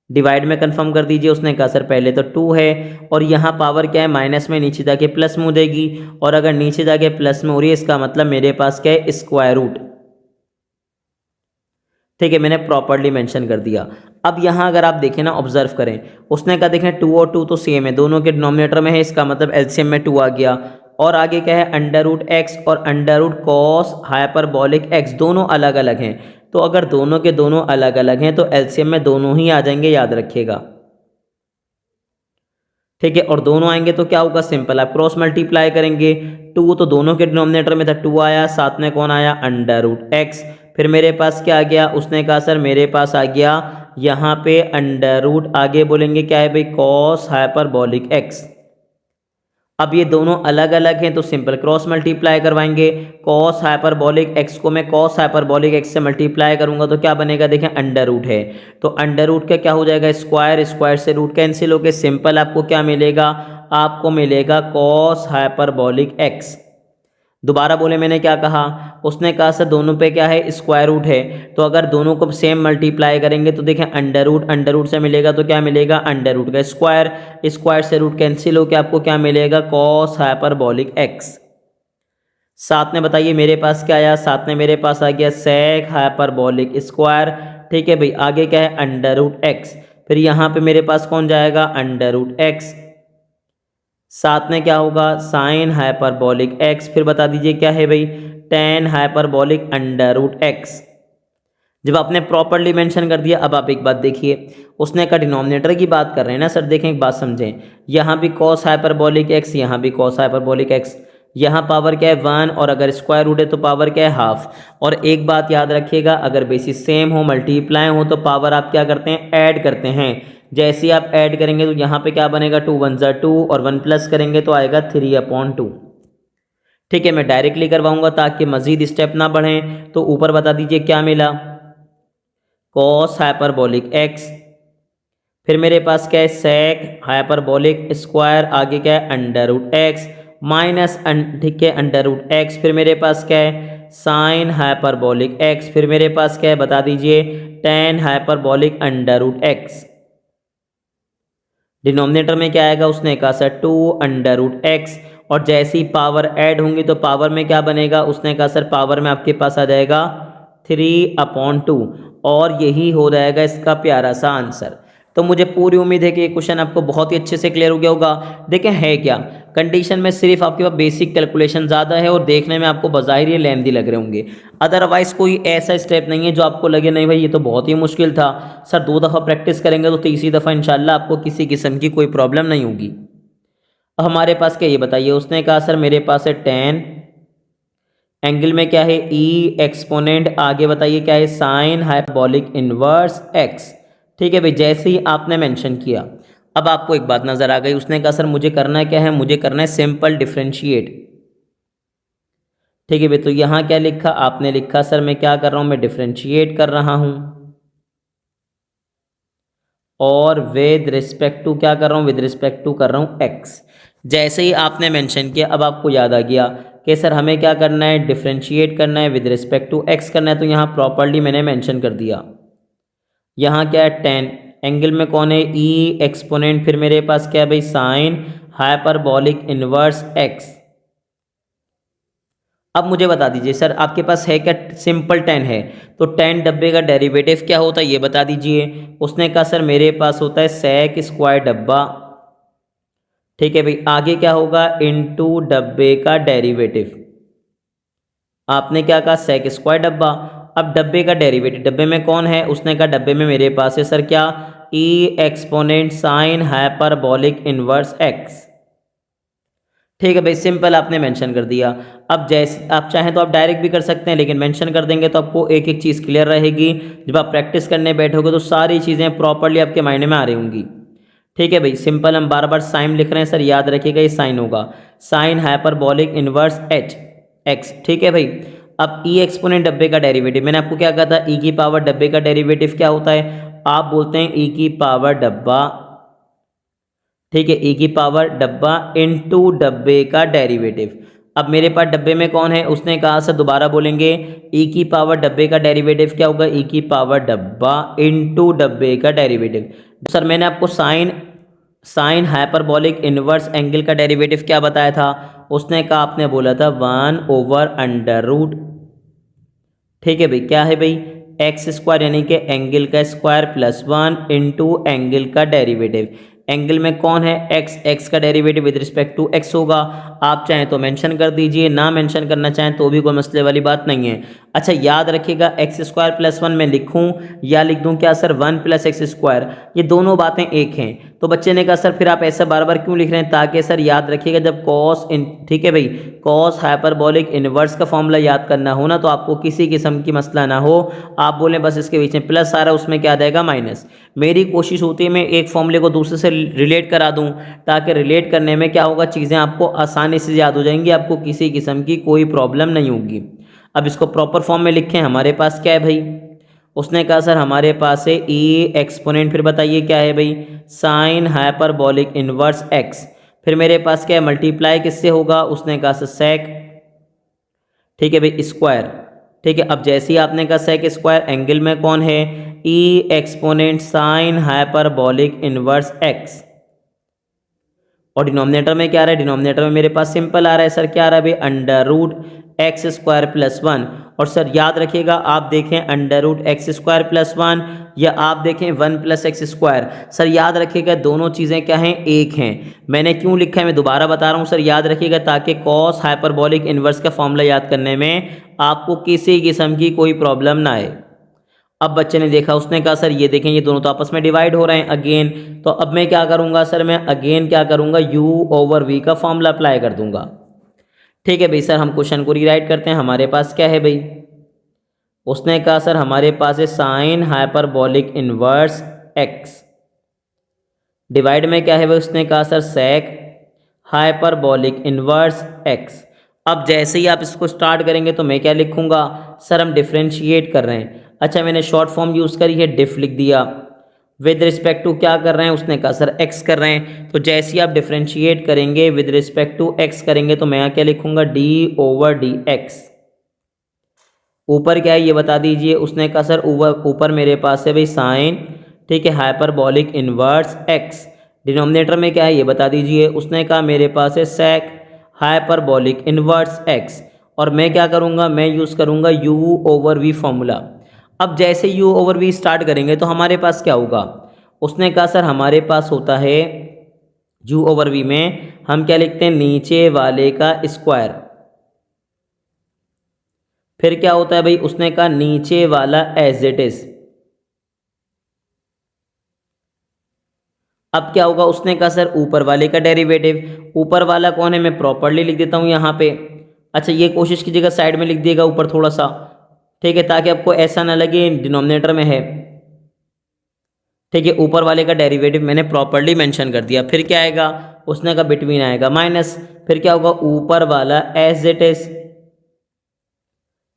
Divide में कंफर्म कर दीजिए, उसने कहा सर पहले तो 2 है और यहाँ पावर क्या है, माइनस में नीचे जाके प्लस में हो जाएगी, और अगर नीचे जाके प्लस में हो रही है इसका मतलब मेरे पास क्या है, स्क्वायर रूट। ठीक है, मैंने प्रॉपर्ली मेंशन कर दिया। अब यहाँ अगर आप देखें ना, ऑब्जर्व करें, उसने कहा देखें 2 और 2 तो सेम है, दोनों के डिनोमिनेटर में है, इसका मतलब एलसीएम में 2 आ गया। और आगे क्या है, अंडर रूट एक्स और under root cos hyperbolic x, दोनों अलग अलग हैं। तो अगर दोनों के दोनों अलग अलग हैं तो एलसीएम में दोनों ही आ जाएंगे, याद रखिएगा। ठीक है, और दोनों आएंगे तो क्या होगा, सिंपल आप क्रॉस मल्टीप्लाई करेंगे। 2 तो दोनों के डिनोमिनेटर में था, 2 आया, साथ में कौन आया, अंडर रूट एक्स। फिर मेरे पास क्या आ गया, उसने कहा सर मेरे पास आ गया यहाँ पे अंडर रूट, आगे बोलेंगे क्या है भाई, कॉस हाइपरबोलिक एक्स। अब ये दोनों अलग अलग हैं तो सिंपल क्रॉस मल्टीप्लाई करवाएंगे। कॉस हाइपरबोलिक एक्स को मैं कॉस हाइपरबोलिक एक्स से मल्टीप्लाई करूंगा तो क्या बनेगा, देखें अंडर रूट है तो अंडर रूट का क्या हो जाएगा स्क्वायर, स्क्वायर से रूट कैंसिल होकर सिंपल आपको क्या मिलेगा, आपको मिलेगा कॉस हाइपरबोलिक एक्स। दोबारा बोले मैंने क्या कहा, उसने कहा सर दोनों पे क्या है स्क्वायर रूट है, तो अगर दोनों को सेम मल्टीप्लाई करेंगे तो देखें अंडर रूट से मिलेगा तो क्या मिलेगा अंडर रूट का स्क्वायर, स्क्वायर से रूट कैंसिल होकर आपको क्या मिलेगा कॉस हाइपरबोलिक एक्स। साथ में बताइए मेरे पास क्या आया, साथ में मेरे पास आ गया सेक हाइपरबोलिक स्क्वायर। ठीक है भाई, आगे क्या है अंडर रूट एक्स, फिर यहाँ पे मेरे पास कौन जाएगा अंडर रूट एक्स, साथ में क्या होगा साइन हाइपरबोलिक एक्स, फिर बता दीजिए क्या है भाई tan hyperbolic under root x. जब आपने प्रॉपरली मेंशन कर दिया, अब आप एक बात देखिए, उसने का डिनोमिनेटर की बात कर रहे हैं ना सर, देखें एक बात समझें, यहाँ भी कॉस हाइपरबोलिक एक्स, यहाँ भी कॉस हाइपरबोलिक एक्स, यहाँ पावर क्या है 1 और अगर स्क्वायर रूट है तो पावर क्या है हाफ। और एक बात याद रखिएगा, अगर बेसिस सेम हो मल्टीप्लाई हो तो पावर आप क्या करते हैं ऐड करते हैं। जैसे ही आप ऐड करेंगे तो यहाँ पे क्या बनेगा 2 1 ज़ा 2 और 1 प्लस करेंगे तो आएगा 3/2। ठीक है, मैं डायरेक्टली करवाऊंगा ताकि मजीद स्टेप ना बढ़ें। तो ऊपर बता दीजिए क्या मिला कॉस हाइपरबोलिक एक्स, फिर मेरे पास क्या है सेक हाइपरबोलिक स्क्वायर, आगे क्या है अंडर रूट एक्स माइनस ठीक है अंडर रूट एक्स, फिर मेरे पास क्या है साइन हाइपरबोलिक एक्स, फिर मेरे पास क्या है बता दीजिए tan hyperbolic under root x. Denominator में क्या आएगा, उसने कहा सर 2 अंडर रूट एक्स, और जैसी पावर ऐड होंगी तो पावर में क्या बनेगा, उसने कहा सर पावर में आपके पास आ जाएगा 3/2, और यही हो जाएगा इसका प्यारा सा आंसर। तो मुझे पूरी उम्मीद है कि ये क्वेश्चन आपको बहुत ही अच्छे से क्लियर हो गया होगा। देखें है क्या, कंडीशन में सिर्फ आपके पास बेसिक कैलकुलेशन ज़्यादा है और देखने में आपको बाज़ाहिर ये लेंथी लग रहे होंगे, अदरवाइज कोई ऐसा स्टेप नहीं है जो आपको लगे नहीं भाई ये तो बहुत ही मुश्किल था। सर 2 दफ़ा प्रैक्टिस करेंगे तो तीसरी दफ़ा इंशाल्लाह आपको किसी किस्म की कोई प्रॉब्लम नहीं होगी। अब हमारे पास क्या ये बताइए, उसने कहा सर मेरे पास है 10, एंगल में क्या है ई एक्सपोनेंट, आगे बताइए क्या है साइन हाइपरबोलिक इनवर्स एक्स। ठीक है भाई, जैसे ही आपने मेंशन किया अब आपको एक बात नजर आ गई, उसने कहा सर मुझे करना क्या है, मुझे करना है सिंपल डिफरेंशिएट। ठीक है भाई, तो यहाँ क्या लिखा आपने लिखा सर मैं क्या कर रहा हूँ, मैं डिफरेंशिएट कर रहा हूँ और विद रिस्पेक्ट टू क्या कर रहा हूँ, विद रिस्पेक्ट टू कर रहा हूँ एक्स। जैसे ही आपने मेंशन किया अब आपको याद आ गया कि सर हमें क्या करना है डिफरेंशिएट करना है विद रिस्पेक्ट टू एक्स करना है, तो यहाँ प्रॉपर्ली मैंने मेंशन कर दिया। यहाँ क्या है 10, एंगल में कौन है ई एक्सपोनेंट, फिर मेरे पास क्या है भाई साइन हाइपरबोलिक इनवर्स एक्स। अब मुझे बता दीजिए सर आपके पास है क्या, सिंपल 10 है तो 10 डब्बे का डेरिवेटिव क्या होता है ये बता दीजिए। उसने कहा सर मेरे पास होता है सेक स्क्वायर डब्बा। ठीक है भाई, आगे क्या होगा इनटू डब्बे का डेरिवेटिव, आपने क्या कहा सेक स्क्वायर डब्बा। अब डब्बे का डेरिवेटिव डब्बे में कौन है, उसने कहा डब्बे में मेरे पास है सर क्या e exponent sine hyperbolic inverse x. ठीक है भाई, सिंपल आपने मेंशन कर दिया। अब जैसे आप चाहें तो आप डायरेक्ट भी कर सकते हैं, लेकिन मेंशन कर देंगे तो आपको एक एक चीज़ क्लियर रहेगी, जब आप प्रैक्टिस करने बैठोगे तो सारी चीज़ें प्रॉपरली आपके माइंड में आ रही होंगी। ठीक है भाई, सिंपल हम बार बार साइन लिख रहे हैं सर, याद रखिएगा ये साइन होगा sign hyperbolic inverse H x. ठीक है भाई, अब ई एक्सपोनेंट डब्बे का डेरिवेटिव मैंने आपको क्या कहा था, ई की पावर डब्बे का डेरिवेटिव क्या होता है, आप बोलते हैं ई की पावर डब्बा। ठीक है, ई की पावर डब्बा इनटू डब्बे का डेरिवेटिव। अब मेरे पास डब्बे में कौन है, उसने कहा सर दोबारा बोलेंगे ई की पावर डब्बे का डेरिवेटिव क्या होगा, ई की पावर डब्बा इनटू डब्बे का डेरिवेटिव। सर मैंने आपको साइन हाइपरबोलिक इनवर्स एंगल का डेरिवेटिव क्या बताया था, उसने कहा आपने बोला था 1/√। ठीक है भाई, क्या है भाई एक्स स्क्वायर यानी कि एंगल का स्क्वायर प्लस 1 इंटू एंगल का डेरिवेटिव। एंगल में कौन है एक्स, एक्स का derivative with respect to x होगा। आप चाहें तो मेंशन कर दीजिए, ना मेंशन करना चाहें तो भी कोई मसले वाली बात नहीं है। अच्छा याद रखिएगा एक्स स्क्वायर प्लस वन मैं लिखूं या लिख दूं क्या सर 1 प्लस एक्स स्क्वायर, ये दोनों बातें एक हैं। तो बच्चे ने कहा सर फिर आप ऐसा बार बार क्यों लिख रहे हैं, ताकि सर याद रखिएगा जब कॉस इन, ठीक है भाई, कॉस हाइपरबोलिक इनवर्स का फॉर्मूला याद करना हो ना, तो आपको किसी किस्म की मसला ना हो, आप बोलें बस इसके बीच में प्लस आ रहा है उसमें क्या आ जाएगा माइनस। मेरी कोशिश होती है मैं एक फॉर्मूले को दूसरे से रिलेट करा दूं, ताकि रिलेट करने में क्या होगा, चीज़ें आपको आसानी से याद हो जाएंगी, आपको किसी किस्म की कोई प्रॉब्लम नहीं होगी। अब इसको प्रॉपर फॉर्म में लिखें, हमारे पास क्या है भाई, उसने कहा सर हमारे पास है ई एक्सपोनेंट, फिर बताइए क्या है भाई, साइन हाइपरबोलिक इनवर्स एक्स, फिर मेरे पास क्या है मल्टीप्लाई किससे होगा, उसने कहा सर सेक, ठीक है भाई स्क्वायर, ठीक है। अब जैसे ही आपने कहा सेक स्क्वायर, एंगल में कौन है, e exponent sine hyperbolic inverse x, और डिनोमिनेटर में क्या आ रहा है, डिनोमिनेटर में मेरे पास सिंपल आ रहा है सर, क्या आ रहा है भाई, under root x square plus one. और सर याद रखिएगा आप देखें under root x square plus one, या आप देखें 1 प्लस एक्स स्क्वायर, सर याद रखिएगा दोनों चीज़ें क्या हैं, एक हैं। मैंने क्यों लिखा है मैं दोबारा बता रहा हूँ सर, याद रखिएगा ताकि कॉस हाइपरबोलिक इनवर्स का फॉर्मूला याद करने में आपको किसी किस्म की कोई प्रॉब्लम ना आए। अब बच्चे ने देखा, उसने कहा सर ये देखें ये दोनों तो आपस में डिवाइड हो रहे हैं अगेन, तो अब मैं क्या करूंगा सर, मैं अगेन क्या करूंगा, u ओवर v का फॉर्मूला अप्लाई कर दूंगा। ठीक है भाई सर हम क्वेश्चन को रीराइट करते हैं, हमारे पास क्या है भाई, उसने कहा सर हमारे पास है sine hyperbolic inverse x, divide में क्या है भाई, उसने कहा sir sec hyperbolic inverse x। अब जैसे ही आप इसको स्टार्ट करेंगे तो मैं क्या लिखूंगा सर, हम डिफ्रेंशिएट कर रहे हैं। अच्छा मैंने शॉर्ट फॉर्म यूज़ करी है, डिफ लिख दिया, विद रिस्पेक्ट टू क्या कर रहे हैं, उसने कहा सर x कर रहे हैं। तो जैसे ही आप डिफ्रेंशिएट करेंगे विद रिस्पेक्ट टू x करेंगे, तो मैं क्या लिखूंगा d ओवर डी एक्स। ऊपर क्या है ये बता दीजिए, उसने कहा सर ऊपर मेरे पास है भाई साइन, ठीक है, हाइपरबोलिक इनवर्स x, डिनोमिनेटर में क्या है ये बता दीजिए, उसने कहा मेरे पास है सेक हाइपरबोलिक इनवर्स x, और मैं क्या करूँगा, मैं यूज़ करूँगा u ओवर v फॉर्मूला। अब जैसे u ओवर v स्टार्ट करेंगे तो हमारे पास क्या होगा, उसने कहा सर हमारे पास होता है u ओवर v में हम क्या लिखते हैं, नीचे वाले का स्क्वायर, फिर क्या होता है भाई, उसने कहा नीचे वाला एज इट इज। अब क्या होगा, उसने कहा सर ऊपर वाले का डेरिवेटिव, ऊपर वाला कौन है मैं प्रॉपर्ली लिख देता हूं यहाँ पे। अच्छा ये कोशिश कीजिएगा साइड में लिख दिएगा ऊपर थोड़ा सा, ठीक है, ताकि आपको ऐसा ना लगे डिनोमिनेटर में है, ठीक है। ऊपर वाले का डेरिवेटिव मैंने प्रॉपर्ली मेंशन कर दिया, फिर क्या आएगा, उसने कहा बिटवीन आएगा माइनस, फिर क्या होगा ऊपर वाला एज इट इज,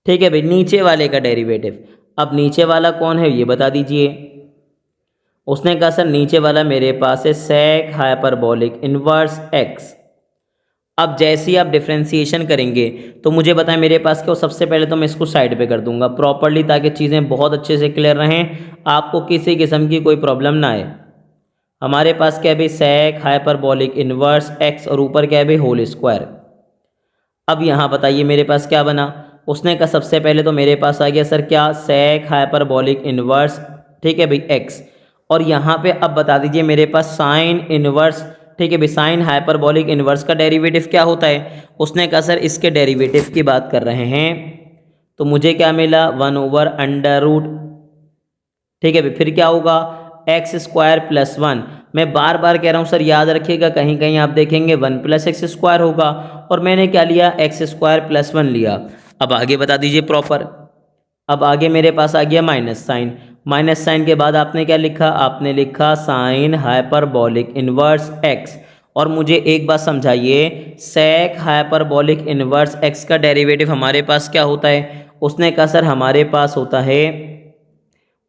ठीक है भाई, नीचे वाले का डेरिवेटिव। अब नीचे वाला कौन है ये बता दीजिए, उसने कहा सर नीचे वाला मेरे पास है सेक हाइपरबोलिक इनवर्स x। अब जैसे ही आप डिफ्रेंसिएशन करेंगे तो मुझे बताएं मेरे पास क्या हो, सबसे पहले तो मैं इसको साइड पे कर दूंगा प्रॉपर्ली, ताकि चीज़ें बहुत अच्छे से क्लियर रहें, आपको किसी किस्म की कोई प्रॉब्लम ना आए। हमारे पास क्या है भाई, सेक हाइपरबोलिक इनवर्स x, और ऊपर क्या है भाई, होल स्क्वायर। अब यहाँ बताइए मेरे पास क्या बना, उसने कहा सबसे पहले तो मेरे पास आ गया सर क्या, सेक हाइपरबोलिक इनवर्स, ठीक है भाई x, और यहाँ पे अब बता दीजिए मेरे पास साइन इनवर्स, ठीक है भाई, साइन हाइपरबोलिक इनवर्स का डेरिवेटिव क्या होता है, उसने कहा सर इसके डेरिवेटिव की बात कर रहे हैं, तो मुझे क्या मिला 1 ओवर अंडर रूट, ठीक है भाई, फिर क्या होगा एक्स स्क्वायर प्लस वन। मैं बार बार कह रहा हूँ सर याद रखिएगा, कहीं कहीं आप देखेंगे 1 प्लस एक्स स्क्वायर होगा, और मैंने क्या लिया, एक्स स्क्वायर प्लस वन लिया। अब आगे बता दीजिए प्रॉपर, अब आगे मेरे पास आ गया माइनस साइन, माइनस साइन के बाद आपने क्या लिखा, आपने लिखा साइन हाइपरबोलिक इनवर्स एक्स। और मुझे एक बात समझाइए, सेक हाइपरबोलिक इनवर्स एक्स का डेरिवेटिव हमारे पास क्या होता है, उसने कहा सर हमारे पास होता है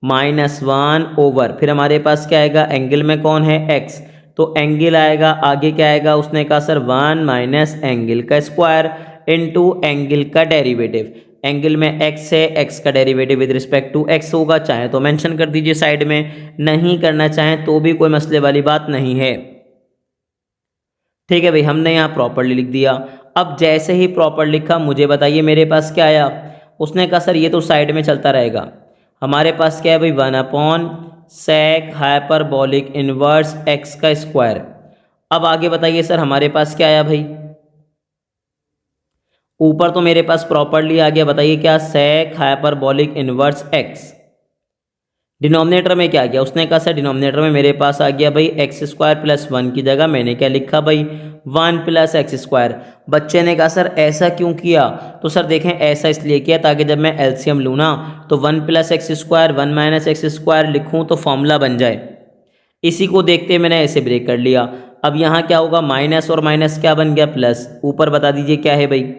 -1 ओवर, फिर हमारे पास क्या आएगा, एंगल में कौन है x, तो एंगल आएगा, आगे क्या आएगा, उसने कहा सर 1 माइनस एंगल का स्क्वायर इनटू एंगल का डेरिवेटिव। एंगल में x है, x का derivative with respect to x होगा, चाहे तो मेंशन कर दीजिए साइड में, नहीं करना चाहें तो भी कोई मसले वाली बात नहीं है, ठीक है भाई, हमने यहाँ प्रॉपर्ली लिख दिया। अब जैसे ही प्रॉपर लिखा मुझे बताइए मेरे पास क्या आया, उसने कहा सर ये तो साइड में चलता रहेगा, हमारे पास क्या है भाई 1 upon sec hyperbolic inverse x का स्क्वायर। अब आगे बताइए सर हमारे पास क्या आया भाई, ऊपर तो मेरे पास प्रॉपरली आ गया, बताइए क्या, सेक हाइपरबॉलिक इनवर्स एक्स। डिनोमिनेटर में क्या गया, उसने कहा सर डिनोमिनेटर में मेरे पास आ गया भाई एक्स स्क्वायर प्लस 1 की जगह मैंने क्या लिखा भाई 1 प्लस एक्स स्क्वायर। बच्चे ने कहा सर ऐसा क्यों किया, तो सर देखें ऐसा इसलिए किया ताकि जब मैं एलसीएम लूँ ना तो 1 plus x square 1 minus x square लिखूँ तो फॉर्मूला बन जाए। इसी को देखते मैंने ऐसे ब्रेक कर लिया। अब यहाँ क्या होगा, माइनस और माइनस क्या बन गया प्लस, ऊपर बता दीजिए क्या है भाई।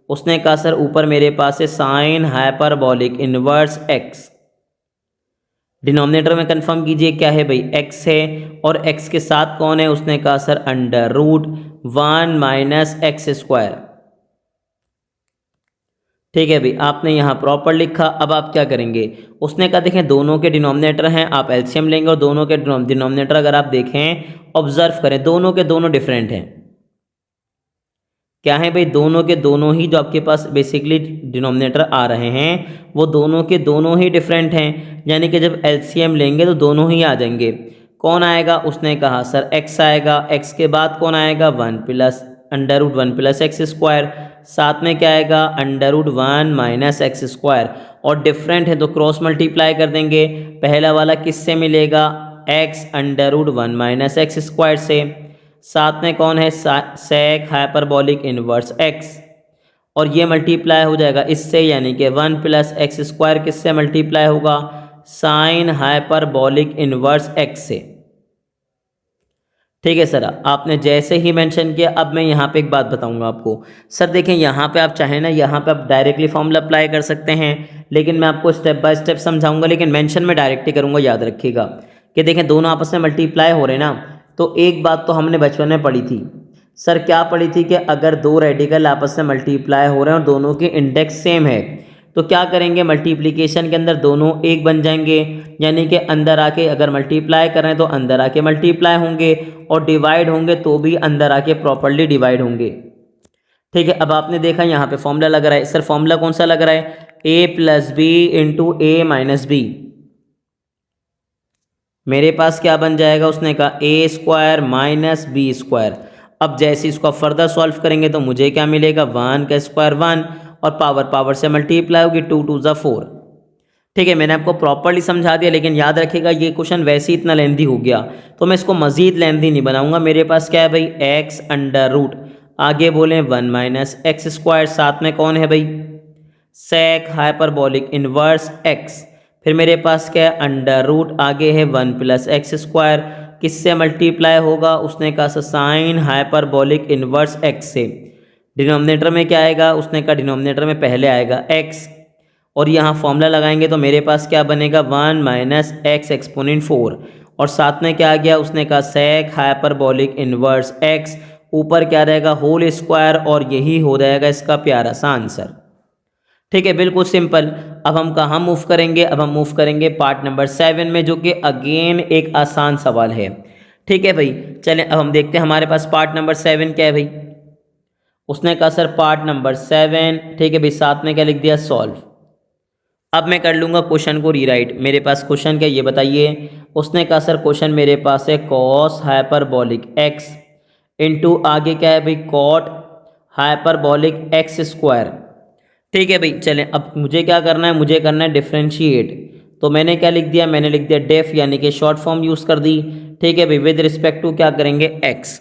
उसने कहा सर ऊपर मेरे पास है sign hyperbolic inverse x. Denominator में कंफर्म कीजिए क्या है भाई, x है और x के साथ कौन है, उसने कहा sir under root 1 minus x square. ठीक है भाई, आपने यहाँ प्रॉपर लिखा। अब आप क्या करेंगे, उसने कहा देखें दोनों के डिनोमिनेटर हैं, आप एलसीएम लेंगे और दोनों के डिनोमिनेटर अगर आप देखें ऑब्जर्व करें दोनों के दोनों डिफरेंट हैं। क्या है भाई, दोनों के दोनों ही जो आपके पास बेसिकली डिनोमिनेटर आ रहे हैं वो दोनों के दोनों ही डिफरेंट हैं, यानी कि जब एलसीएम लेंगे तो दोनों ही आ जाएंगे। कौन आएगा, उसने कहा सर x आएगा, x के बाद कौन आएगा 1 plus under root 1 plus x square, साथ में क्या आएगा under root 1 minus x square. और डिफरेंट है तो क्रॉस मल्टीप्लाई कर देंगे, पहला वाला किससे मिलेगा x under root 1 minus x square से, साथ में कौन है सेक हाइपरबॉलिक इनवर्स x, और ये मल्टीप्लाई हो जाएगा इससे, यानी कि 1 प्लस एक्स स्क्वायर किससे मल्टीप्लाई होगा साइन हाइपरबॉलिक इनवर्स x से। ठीक है सर, आपने जैसे ही मेंशन किया। अब मैं यहाँ पे एक बात बताऊंगा आपको। सर देखें यहाँ पे आप चाहें ना यहाँ पे आप डायरेक्टली फॉर्मूला अप्लाई कर सकते हैं, लेकिन मैं आपको स्टेप बाय स्टेप समझाऊंगा, लेकिन मेंशन में डायरेक्ट ही करूँगा। याद रखिएगा कि देखें दोनों आपस में मल्टीप्लाई हो रहे हैं ना, तो एक बात तो हमने बचपन में पढ़ी थी। सर क्या पढ़ी थी कि अगर दो रेडिकल आपस में मल्टीप्लाई हो रहे हैं और दोनों के इंडेक्स सेम है तो क्या करेंगे, मल्टीप्लिकेशन के अंदर दोनों एक बन जाएंगे, यानी कि अंदर आके अगर मल्टीप्लाई कर रहे हैं तो अंदर आके मल्टीप्लाई होंगे और डिवाइड होंगे तो भी अंदर आके प्रॉपर्ली डिवाइड होंगे। ठीक है, अब आपने देखा यहाँ पे फॉर्मूला लग रहा है। सर फॉर्मूला कौन सा लग रहा है, a plus B into A minus B. मेरे पास क्या बन जाएगा, उसने कहा A square minus B square. अब जैसे इसको फर्दर सॉल्व करेंगे तो मुझे क्या मिलेगा 1 का स्क्वायर 1 और पावर पावर से मल्टीप्लाई होगी 2 2 ज़ा 4। ठीक है, मैंने आपको प्रॉपर्ली समझा दिया, लेकिन याद रखिएगा ये क्वेश्चन वैसे ही इतना लेंदी हो गया तो मैं इसको मजीद लेंदी नहीं बनाऊंगा। मेरे पास क्या है भाई एक्स अंडर रूट, आगे बोलें 1 माइनस एक्स स्क्वायर, साथ में कौन है भाई सेक हाइपरबॉलिक इनवर्स एक्स। फिर मेरे पास क्या है अंडर रूट, आगे है 1 प्लस एक्स स्क्वायर, किससे मल्टीप्लाई होगा, उसने कहा साइन हाइपरबॉलिक इनवर्स एक्स से। डिनोमिनेटर में क्या आएगा, उसने कहा डिनोमिनेटर में पहले आएगा x, और यहाँ फॉर्मूला लगाएंगे तो मेरे पास क्या बनेगा 1 माइनस एक्स एक्सपोनेंट 4, और साथ में क्या आ गया, उसने कहा सेक हाइपरबॉलिक इनवर्स x, ऊपर क्या रहेगा होल स्क्वायर, और यही हो जाएगा इसका प्यारा सा आंसर। ठीक है, बिल्कुल सिंपल। अब हम कहाँ मूव करेंगे, अब हम मूव करेंगे पार्ट नंबर 7 में, जो कि अगेन एक आसान सवाल है। ठीक है भाई, चलें अब हम देखते हैं हमारे पास पार्ट नंबर 7 क्या है भाई। उसने कहा सर पार्ट नंबर 7, ठीक है भाई, साथ में क्या लिख दिया सॉल्व। अब मैं कर लूँगा क्वेश्चन को रीराइट। मेरे पास क्वेश्चन क्या ये बताइए। उसने कहा सर क्वेश्चन मेरे पास है कॉस हाइपरबॉलिक एक्स इंटू आगे क्या है भाई कॉट हाइपरबॉलिक एक्स स्क्वायर। ठीक है भाई, चलें अब मुझे क्या करना है, मुझे करना है डिफ्रेंशिएट। तो मैंने क्या लिख दिया, मैंने लिख दिया डेफ, यानी कि शॉर्ट फॉर्म यूज़ कर दी। ठीक है भाई, विद रिस्पेक्ट टू क्या करेंगे एक्स।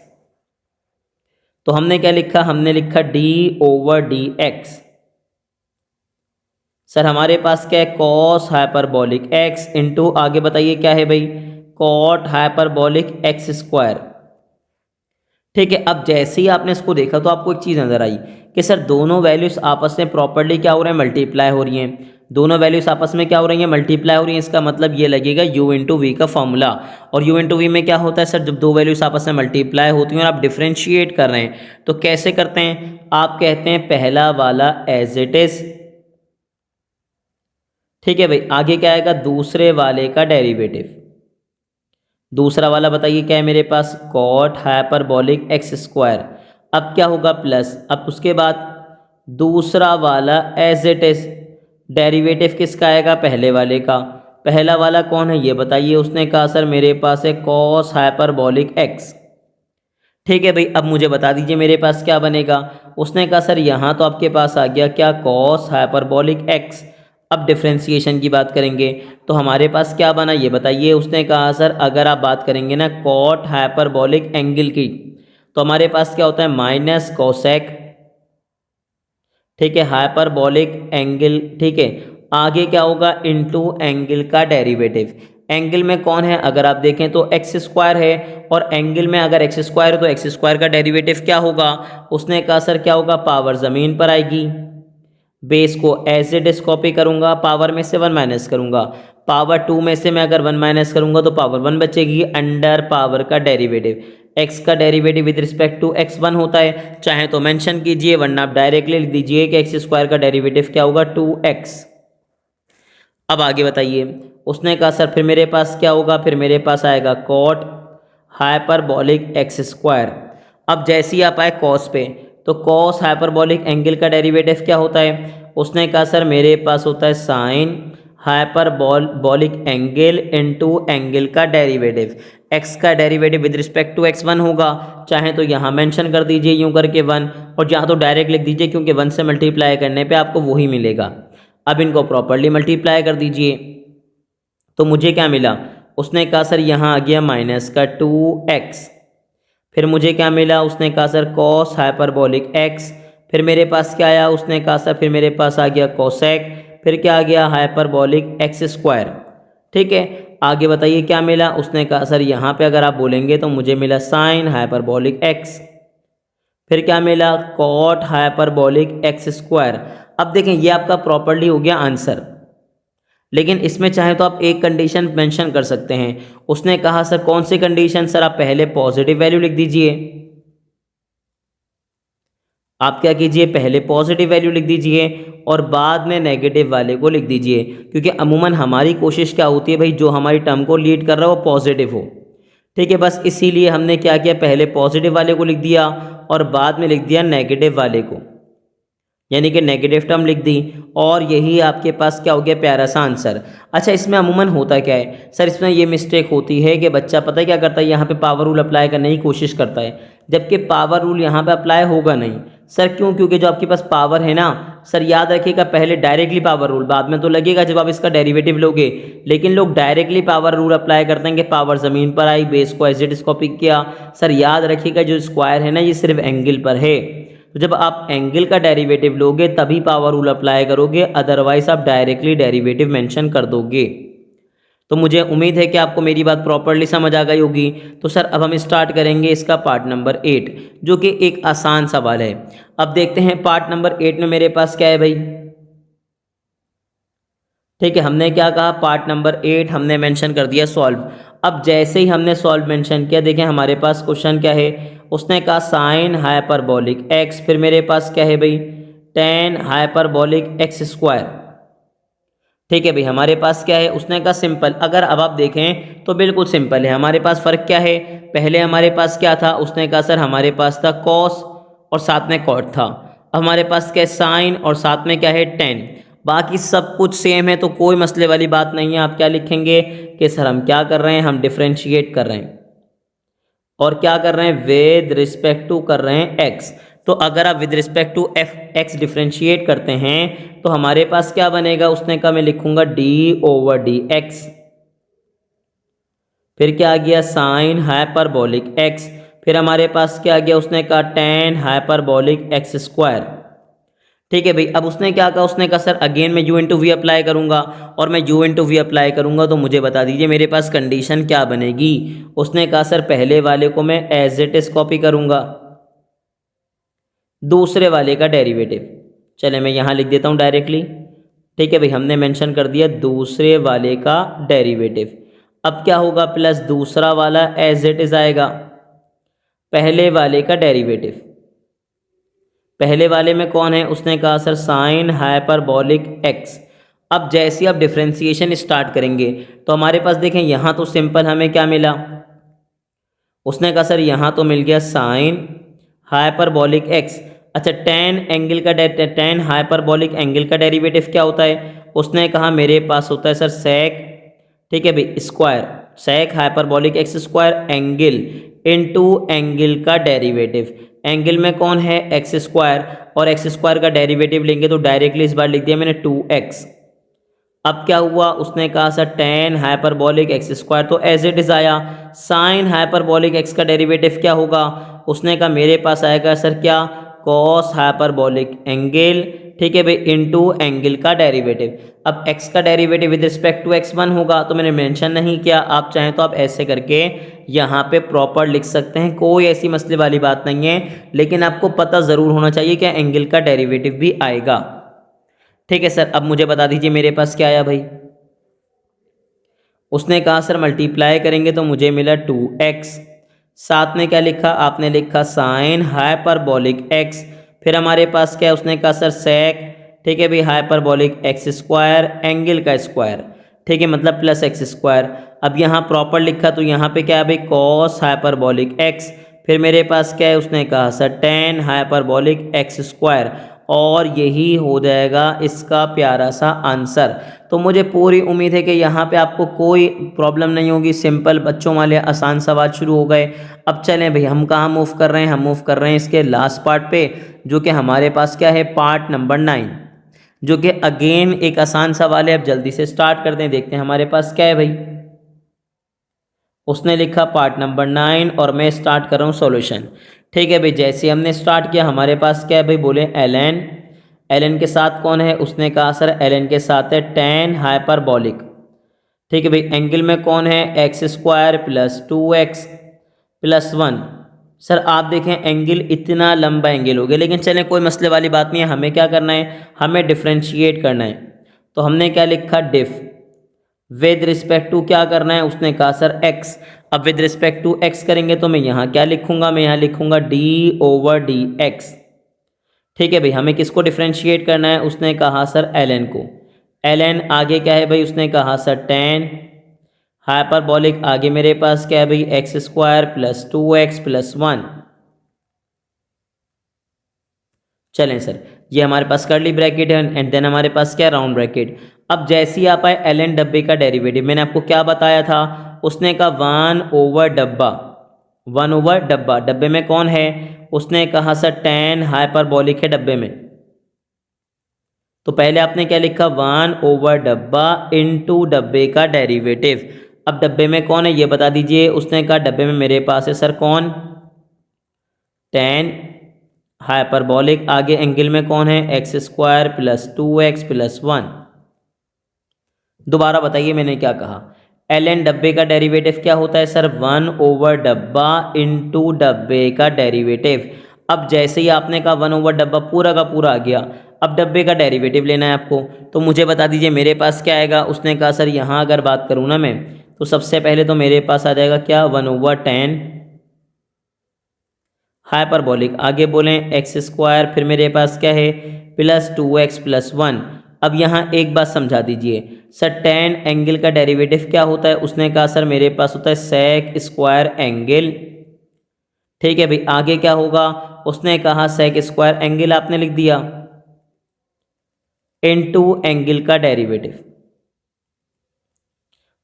तो हमने क्या लिखा, हमने लिखा D over D x. Sir हमारे पास क्या है कॉस हाइपरबॉलिक एक्स इंटू आगे बताइए क्या है भाई कॉट हाइपरबॉलिक एक्स स्क्वायर। ठीक है, अब जैसे ही आपने इसको देखा तो आपको एक चीज़ नजर आई कि सर दोनों वैल्यूज आपस में प्रॉपर्ली क्या हो रहे हैं, मल्टीप्लाई हो रही हैं। दोनों वैल्यूज आपस में क्या हो रही हैं, मल्टीप्लाई हो रही हैं। इसका मतलब ये लगेगा u इंटू वी का फॉर्मूला। और u इंटू वी में क्या होता है सर, जब दो वैल्यूज आपस में मल्टीप्लाई होती हैं और आप डिफ्रेंशिएट कर रहे हैं तो कैसे करते हैं, आप कहते हैं पहला वाला एज इट इज। ठीक है भाई, आगे क्या आएगा दूसरे वाले का डेरिवेटिव। दूसरा वाला बताइए क्या है मेरे पास कॉट हाइपरबॉलिक एक्स स्क्वायर। अब क्या होगा प्लस, अब उसके बाद दूसरा वाला एज इट इज, डेरिवेटिव किसका आएगा पहले वाले का। पहला वाला कौन है ये बताइए। उसने कहा सर मेरे पास है कॉस हाइपरबॉलिक एक्स। ठीक है भाई, अब मुझे बता दीजिए मेरे पास क्या बनेगा। उसने कहा सर यहाँ तो आपके पास आ गया क्या, कॉस हाइपरबोलिक एक्स। अब डिफ्रेंसिएशन की बात करेंगे तो हमारे पास क्या बना ये बताइए। उसने कहा सर अगर आप बात करेंगे ना कॉट हाइपरबोलिक एंगल की, तो हमारे पास क्या होता है माइनस कोसेक, ठीक है, हाइपरबोलिक एंगल, ठीक है। आगे क्या होगा इनटू एंगल का डेरिवेटिव। एंगल में कौन है अगर आप देखें तो एक्स स्क्वायर है, और एंगल में अगर एक्स स्क्वायर है तो एक्स स्क्वायर का डेरिवेटिव क्या होगा। उसने कहा सर क्या होगा, पावर ज़मीन पर आएगी, बेस को एज इट इज कॉपी करूंगा, पावर में से 1 माइनस करूंगा, पावर 2 में से मैं अगर 1 माइनस करूंगा तो पावर 1 बचेगी, अंडर पावर का डेरिवेटिव। x का derivative with respect to x1 होता है, चाहे तो मेंशन कीजिए वरना आप डायरेक्टली लिख दीजिए कि एक्स स्क्वायर का डेरिवेटिव क्या होगा 2x। अब आगे बताइए। उसने कहा सर फिर मेरे पास क्या होगा, फिर मेरे पास आएगा कॉट हाइपरबोलिक एक्स स्क्वायर। अब जैसे ही आप आए कॉस पे, तो कॉस हाइपरबोलिक एंगल का डेरिवेटिव क्या होता है। उसने कहा सर मेरे पास होता है sine hyperbolic angle into angle का डेरिवेटिव। एक्स का derivative with respect to x1 होगा, चाहे तो यहाँ मेंशन कर दीजिए यूं करके 1, और जहाँ तो डायरेक्ट लिख दीजिए क्योंकि 1 से मल्टीप्लाई करने पे आपको वही मिलेगा। अब इनको प्रॉपर्ली मल्टीप्लाई कर दीजिए तो मुझे क्या मिला। उसने कहा सर यहाँ आ गया माइनस का 2x, फिर मुझे क्या मिला। उसने कहा सर कॉस हाइपरबोलिक x, फिर मेरे पास क्या आया। उसने कहा सर फिर मेरे पास आ गया कोसेक, फिर क्या आ गया हाइपरबोलिक एक्स स्क्वायर, ठीक है। आगे बताइए क्या मिला। उसने कहा सर यहाँ पे अगर आप बोलेंगे तो मुझे मिला साइन हाइपरबोलिक x, फिर क्या मिला कॉट हाइपरबोलिक एक्स स्क्वायर। अब देखें ये आपका प्रॉपर्ली हो गया आंसर, लेकिन इसमें चाहे तो आप एक कंडीशन मेंशन कर सकते हैं। उसने कहा सर कौन सी कंडीशन, सर आप पहले पॉजिटिव वैल्यू लिख दीजिए। आप क्या कीजिए पहले पॉजिटिव वैल्यू लिख दीजिए और बाद में नेगेटिव वाले को लिख दीजिए, क्योंकि अमूमन हमारी कोशिश क्या होती है भाई जो हमारी टर्म को लीड कर रहा है वो पॉजिटिव हो, ठीक है। बस इसीलिए हमने क्या किया पहले पॉजिटिव वाले को लिख दिया और बाद में लिख दिया नेगेटिव वाले को, यानी कि नेगेटिव टर्म लिख दी, और यही आपके पास क्या हो गया प्यारा सा आंसर। अच्छा इसमें अमूमन होता क्या है सर, इसमें ये मिस्टेक होती है कि बच्चा पता है क्या करता है, यहाँ पे पावर रूल अप्लाई करने की कोशिश करता है, जबकि पावर रूल यहाँ पे अप्लाई होगा नहीं। सर क्यों, क्योंकि जो आपके पास पावर है ना सर, याद रखिएगा पहले डायरेक्टली पावर रूल, बाद में तो लगेगा जब आप इसका डेरिवेटिव लोगे, लेकिन लोग डायरेक्टली पावर रूल अप्लाई करते हैं कि पावर ज़मीन पर आई, बेस को एज इट इज कॉपी किया। सर याद रखिएगा जो स्क्वायर है ना ये सिर्फ एंगल पर है, तो जब आप एंगल का डेरिवेटिव लोगे तभी पावर रूल अप्लाई करोगे, अदरवाइज आप डायरेक्टली डेरिवेटिव मेंशन कर दोगे। तो मुझे उम्मीद है कि आपको मेरी बात प्रॉपर्ली समझ आ गई होगी। तो सर अब हम स्टार्ट करेंगे इसका पार्ट नंबर 8, जो कि एक आसान सवाल है। अब देखते हैं पार्ट नंबर 8 में मेरे पास क्या है भाई, ठीक है। हमने क्या कहा पार्ट नंबर 8 हमने मेंशन कर दिया सॉल्व। अब जैसे ही हमने सॉल्व मेंशन किया देखें हमारे पास क्वेश्चन क्या है। उसने कहा साइन हाइपरबोलिक एक्स, फिर मेरे पास क्या है भाई टेन हाइपरबोलिक एक्स स्क्वायर, ठीक है भाई। हमारे पास क्या है, उसने कहा सिंपल। अगर अब आप देखें तो बिल्कुल सिंपल है, हमारे पास फ़र्क क्या है, पहले हमारे पास क्या था। उसने कहा सर हमारे पास था कॉस और साथ में कॉट था, अब हमारे पास क्या है साइन और साथ में क्या है टेन। बाकी सब कुछ सेम है तो कोई मसले वाली बात नहीं है। आप क्या लिखेंगे कि सर हम क्या कर रहे हैं, हम डिफ्रेंशिएट कर रहे हैं, और क्या कर रहे हैं विद रिस्पेक्ट टू कर रहे हैं एक्स। तो अगर आप with respect to F x differentiate करते हैं तो हमारे पास क्या बनेगा। उसने कहा मैं लिखूंगा डी ओवर डी एक्स, फिर क्या आ गया साइन हाइपरबोलिक एक्स, फिर हमारे पास क्या आ गया। उसने कहा टेन हाइपरबोलिक एक्स स्क्वायर, ठीक है भाई। अब उसने क्या कहा, उसने कहा सर अगेन मैं u इंटू वी अप्लाई करूंगा, और मैं u इंटू वी अप्लाई करूंगा तो मुझे बता दीजिए मेरे पास कंडीशन क्या बनेगी। उसने कहा सर पहले वाले को मैं एज इट इज कॉपी करूंगा, दूसरे वाले का डेरिवेटिव, चले मैं यहाँ लिख देता हूँ डायरेक्टली, ठीक है भाई। हमने मेंशन कर दिया दूसरे वाले का डेरिवेटिव। अब क्या होगा प्लस दूसरा वाला एज इट इज आएगा पहले वाले का डेरिवेटिव। पहले वाले में कौन है, उसने कहा सर साइन हाइपरबोलिक एक्स। अब जैसे आप डिफ्रेंसिएशन स्टार्ट करेंगे तो हमारे पास देखें यहाँ तो सिंपल हमें क्या मिला। उसने कहा सर यहाँ तो मिल गया साइन हाइपरबोलिक एक्स। अच्छा टेन हाइपरबोलिक एंगल का डेरिवेटिव क्या होता है। उसने कहा मेरे पास होता है सर सेक, ठीक है भाई square, sec hyperbolic x square angle into angle का डेरिवेटिव। एंगल में कौन है एक्स स्क्वायर, और एक्स स्क्वायर का डेरिवेटिव लेंगे तो डायरेक्टली इस बार लिख दिया मैंने 2x। अब क्या हुआ, उसने कहा sir tan hyperbolic x square, तो एज इट इज आया। साइन हाइपरबोलिक एक्स का डेरिवेटिव क्या होगा, उसने कहा मेरे पास आएगा सर क्या, कॉस हाइपरबोलिक एंगल, ठीक है भाई, इनटू एंगल का डेरिवेटिव। अब x का derivative with respect to x1 होगा, तो मैंने मेंशन नहीं किया, आप चाहें तो आप ऐसे करके यहाँ पे प्रॉपर लिख सकते हैं, कोई ऐसी मसले वाली बात नहीं है, लेकिन आपको पता ज़रूर होना चाहिए कि एंगल का डेरिवेटिव भी आएगा। ठीक है सर, अब मुझे बता दीजिए मेरे पास क्या आया भाई। उसने कहा सर मल्टीप्लाई करेंगे तो मुझे मिला 2x, साथ में क्या लिखा आपने, लिखा साइन हाइपरबोलिक x, फिर हमारे पास क्या है, उसने कहा सर सेक, ठीक है भाई, हाइपरबोलिक एक्स स्क्वायर एंगल का स्क्वायर, ठीक है, मतलब प्लस एक्स स्क्वायर। अब यहाँ प्रॉपर लिखा तो यहाँ पे क्या है भाई, कॉस हाइपरबोलिक x, फिर मेरे पास क्या है, उसने कहा sir tan hyperbolic x square, और यही हो जाएगा इसका प्यारा सा आंसर। तो मुझे पूरी उम्मीद है कि यहाँ पे आपको कोई प्रॉब्लम नहीं होगी, सिंपल बच्चों वाले आसान सवाल शुरू हो गए। अब चलें भाई, हम कहाँ मूव कर रहे हैं, हम मूव कर रहे हैं इसके लास्ट पार्ट पे, जो कि हमारे पास क्या है, पार्ट नंबर 9, जो कि अगेन एक आसान सवाल है। अब जल्दी से स्टार्ट करते हैं, देखते हैं हमारे पास क्या है भाई। उसने लिखा पार्ट नंबर 9 और मैं स्टार्ट कर रहा हूँ सॉल्यूशन। ठीक है भाई, जैसे हमने स्टार्ट किया हमारे पास क्या है भाई, बोले एलएन, एलएन के साथ कौन है, उसने कहा सर एलएन के साथ है टेन हाइपरबोलिक, ठीक है भाई, एंगल में कौन है, x square plus 2x plus 1। Sir आप देखें एंगल इतना लंबा एंगल हो गया, लेकिन चलें कोई मसले वाली बात नहीं है, हमें क्या करना है, हमें डिफ्रेंशिएट करना है। तो हमने क्या लिखा, डिफ विद रिस्पेक्ट टू क्या करना है, उसने कहा सर x। अब विद रिस्पेक्ट टू x करेंगे तो मैं यहाँ क्या लिखूंगा, मैं यहाँ लिखूंगा d/dx। ठीक है भाई, हमें किसको डिफ्रेंशिएट करना है, उसने कहा सर ln को। ln आगे क्या है भाई, उसने कहा सर टेन हाइपरबोलिक, आगे मेरे पास क्या है भाई, x square plus 2x plus 1। चलें सर, ये हमारे पास कर्ली ब्रैकेट है, एंड देन हमारे पास क्या, राउंड ब्रैकेट। अब जैसे ही आप आए ln डब्बे का डेरिवेटिव, मैंने आपको क्या बताया था, उसने कहा 1/डब्बा, 1/डब्बा, डब्बे में कौन है, उसने कहा सर टेन हाइपरबोलिक है डब्बे में। तो पहले आपने क्या लिखा, 1/डब्बा इनटू डब्बे का डेरिवेटिव। अब डब्बे में कौन है ये बता दीजिए, उसने कहा डब्बे में मेरे पास है सर कौन, टेन हाइपरबोलिक, आगे एंगल में कौन है, x square plus 2x plus 1। दोबारा बताइए मैंने क्या कहा, ln डब्बे का डेरिवेटिव क्या होता है सर, 1/डब्बा इनटू डब्बे का डेरिवेटिव। अब जैसे ही आपने कहा 1/डब्बा पूरा का पूरा आ गया, अब डब्बे का डेरिवेटिव लेना है आपको, तो मुझे बता दीजिए मेरे पास क्या आएगा। उसने कहा सर यहाँ अगर बात करूँ ना मैं, तो सबसे पहले तो मेरे पास आ जाएगा क्या, 1/10 हाइपरबोलिक, आगे बोलें एक्स स्क्वायर, फिर मेरे पास क्या है प्लस 2x प्लस 1। अब यहाँ एक बात समझा दीजिए सर, टेन एंगल का डेरिवेटिव क्या होता है, उसने कहा सर मेरे पास होता है सेक स्क्वायर एंगल। ठीक है भाई, आगे क्या होगा, उसने कहा सेक स्क्वायर एंगल आपने लिख दिया इनटू एंगल का डेरिवेटिव।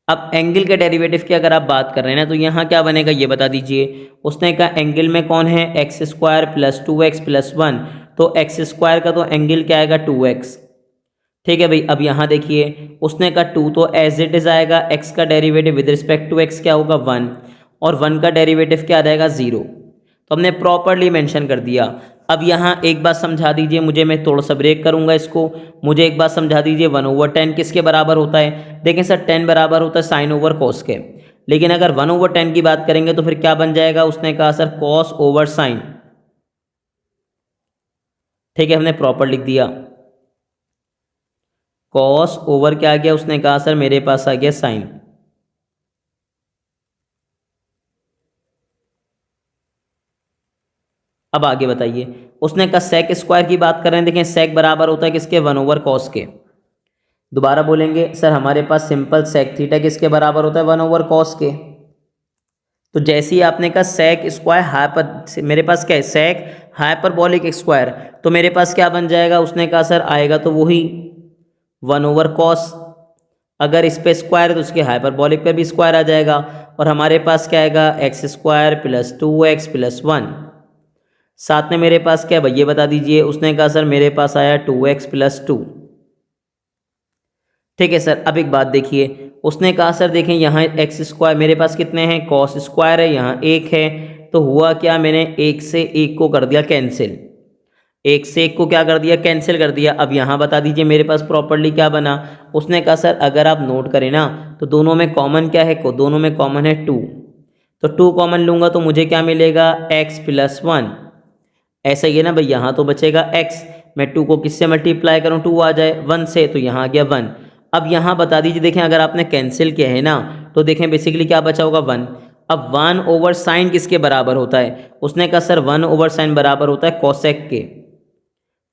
अब एंगल के डेरिवेटिव की अगर आप बात कर रहे हैं ना, तो यहाँ क्या बनेगा ये बता दीजिए। उसने कहा एंगल में कौन है, x square plus 2x plus 1, तो एक्स स्क्वायर का तो एंगल क्या आएगा 2x। ठीक है भाई, अब यहाँ देखिए उसने कहा 2 तो एज इट इज आएगा, x का derivative with respect to x क्या होगा 1, और 1 का डेरिवेटिव क्या आ जाएगा 0। तो हमने प्रॉपरली मेंशन कर दिया। अब यहाँ एक बात समझा दीजिए मुझे, मैं थोड़ा सा ब्रेक करूंगा इसको, मुझे एक बात समझा दीजिए 1/10 किसके बराबर होता है। देखें सर 10 बराबर होता है साइन ओवर कॉस के, लेकिन अगर 1/10 की बात करेंगे तो फिर क्या बन जाएगा, उसने कहा सर कॉस ओवर साइन। ठीक है, हमने प्रॉपर लिख दिया, कॉस ओवर क्या आ गया, उसने कहा सर मेरे पास आ गया साइन। अब आगे बताइए, उसने कहा सेक स्क्वायर की बात कर रहे हैं, देखें सेक बराबर होता है किसके, 1/कॉस के। दोबारा बोलेंगे सर हमारे पास सिंपल सेक थीटा किसके बराबर होता है, 1/कॉस के। तो जैसे ही आपने कहा सेक स्क्वायर हाइपर, मेरे पास क्या है सेक हाइपरबोलिक स्क्वायर, तो मेरे पास क्या बन जाएगा, उसने कहा सर आएगा तो वही 1/कॉस। अगर इस पे स्क्वायर है तो उसके हाइपरबोलिक पे भी स्क्वायर आ जाएगा, और हमारे पास क्या आएगा x square plus 2x plus 1। साथ में मेरे पास क्या है भाई ये बता दीजिए। उसने कहा सर मेरे पास आया 2x+2। ठीक है सर, अब एक बात देखिए, उसने कहा सर देखें यहाँ एक्स स्क्वायर मेरे पास कितने हैं, कॉस स्क्वायर है, यहाँ एक है। तो हुआ क्या, मैंने एक से एक को कर दिया कैंसिल, एक से एक को क्या कर दिया, कैंसिल कर दिया। अब यहाँ बता दीजिए मेरे पास प्रॉपर्ली क्या बना। उसने कहा सर अगर आप नोट करें ना तो दोनों में कॉमन क्या है, दोनों में कॉमन है 2। तो 2 कॉमन लूँगा तो मुझे क्या मिलेगा, x+1। ऐसा ही है ना भाई, यहाँ तो बचेगा x, मैं 2 को किससे मल्टीप्लाई करूँ, 2 आ जाए 1 से, तो यहाँ आ गया 1। अब यहाँ बता दीजिए, देखें अगर आपने कैंसिल किया है ना तो देखें बेसिकली क्या बचा होगा, 1। अब 1/sin किसके बराबर होता है, उसने कहा सर 1/sin बराबर होता है कोसेक के।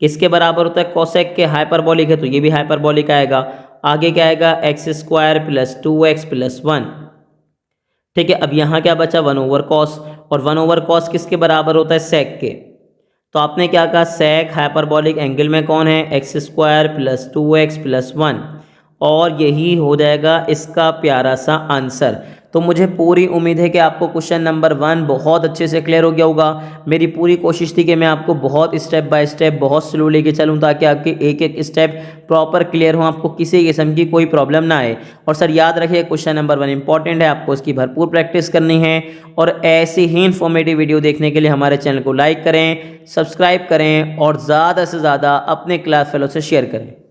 किसके बराबर होता है, कोसेक के। हाइपरबोलिक है तो ये भी हाइपरबोलिक आएगा। आगे क्या आएगा, x² + 2x+1। ठीक है, अब यहाँ क्या बचा, 1/cos, और 1/cos किसके बराबर होता है, सेक के। तो आपने क्या कहा, सेक हाइपरबोलिक एंगल में कौन है, x² + 2x+1, और यही हो जाएगा इसका प्यारा सा आंसर। तो मुझे पूरी उम्मीद है कि आपको क्वेश्चन नंबर 1 बहुत अच्छे से क्लियर हो गया होगा। मेरी पूरी कोशिश थी कि मैं आपको बहुत स्टेप बाय स्टेप बहुत स्लो लेके चलूँ ताकि आपके एक एक स्टेप प्रॉपर क्लियर हो, आपको किसी किस्म की कोई प्रॉब्लम ना आए। और सर याद रखिए क्वेश्चन नंबर 1 इंपॉर्टेंट है, आपको इसकी भरपूर प्रैक्टिस करनी है। और ऐसी ही इन्फॉर्मेटिव वीडियो देखने के लिए हमारे चैनल को लाइक करें, सब्सक्राइब करें और ज़्यादा से ज़्यादा अपने क्लास फेलो से शेयर करें।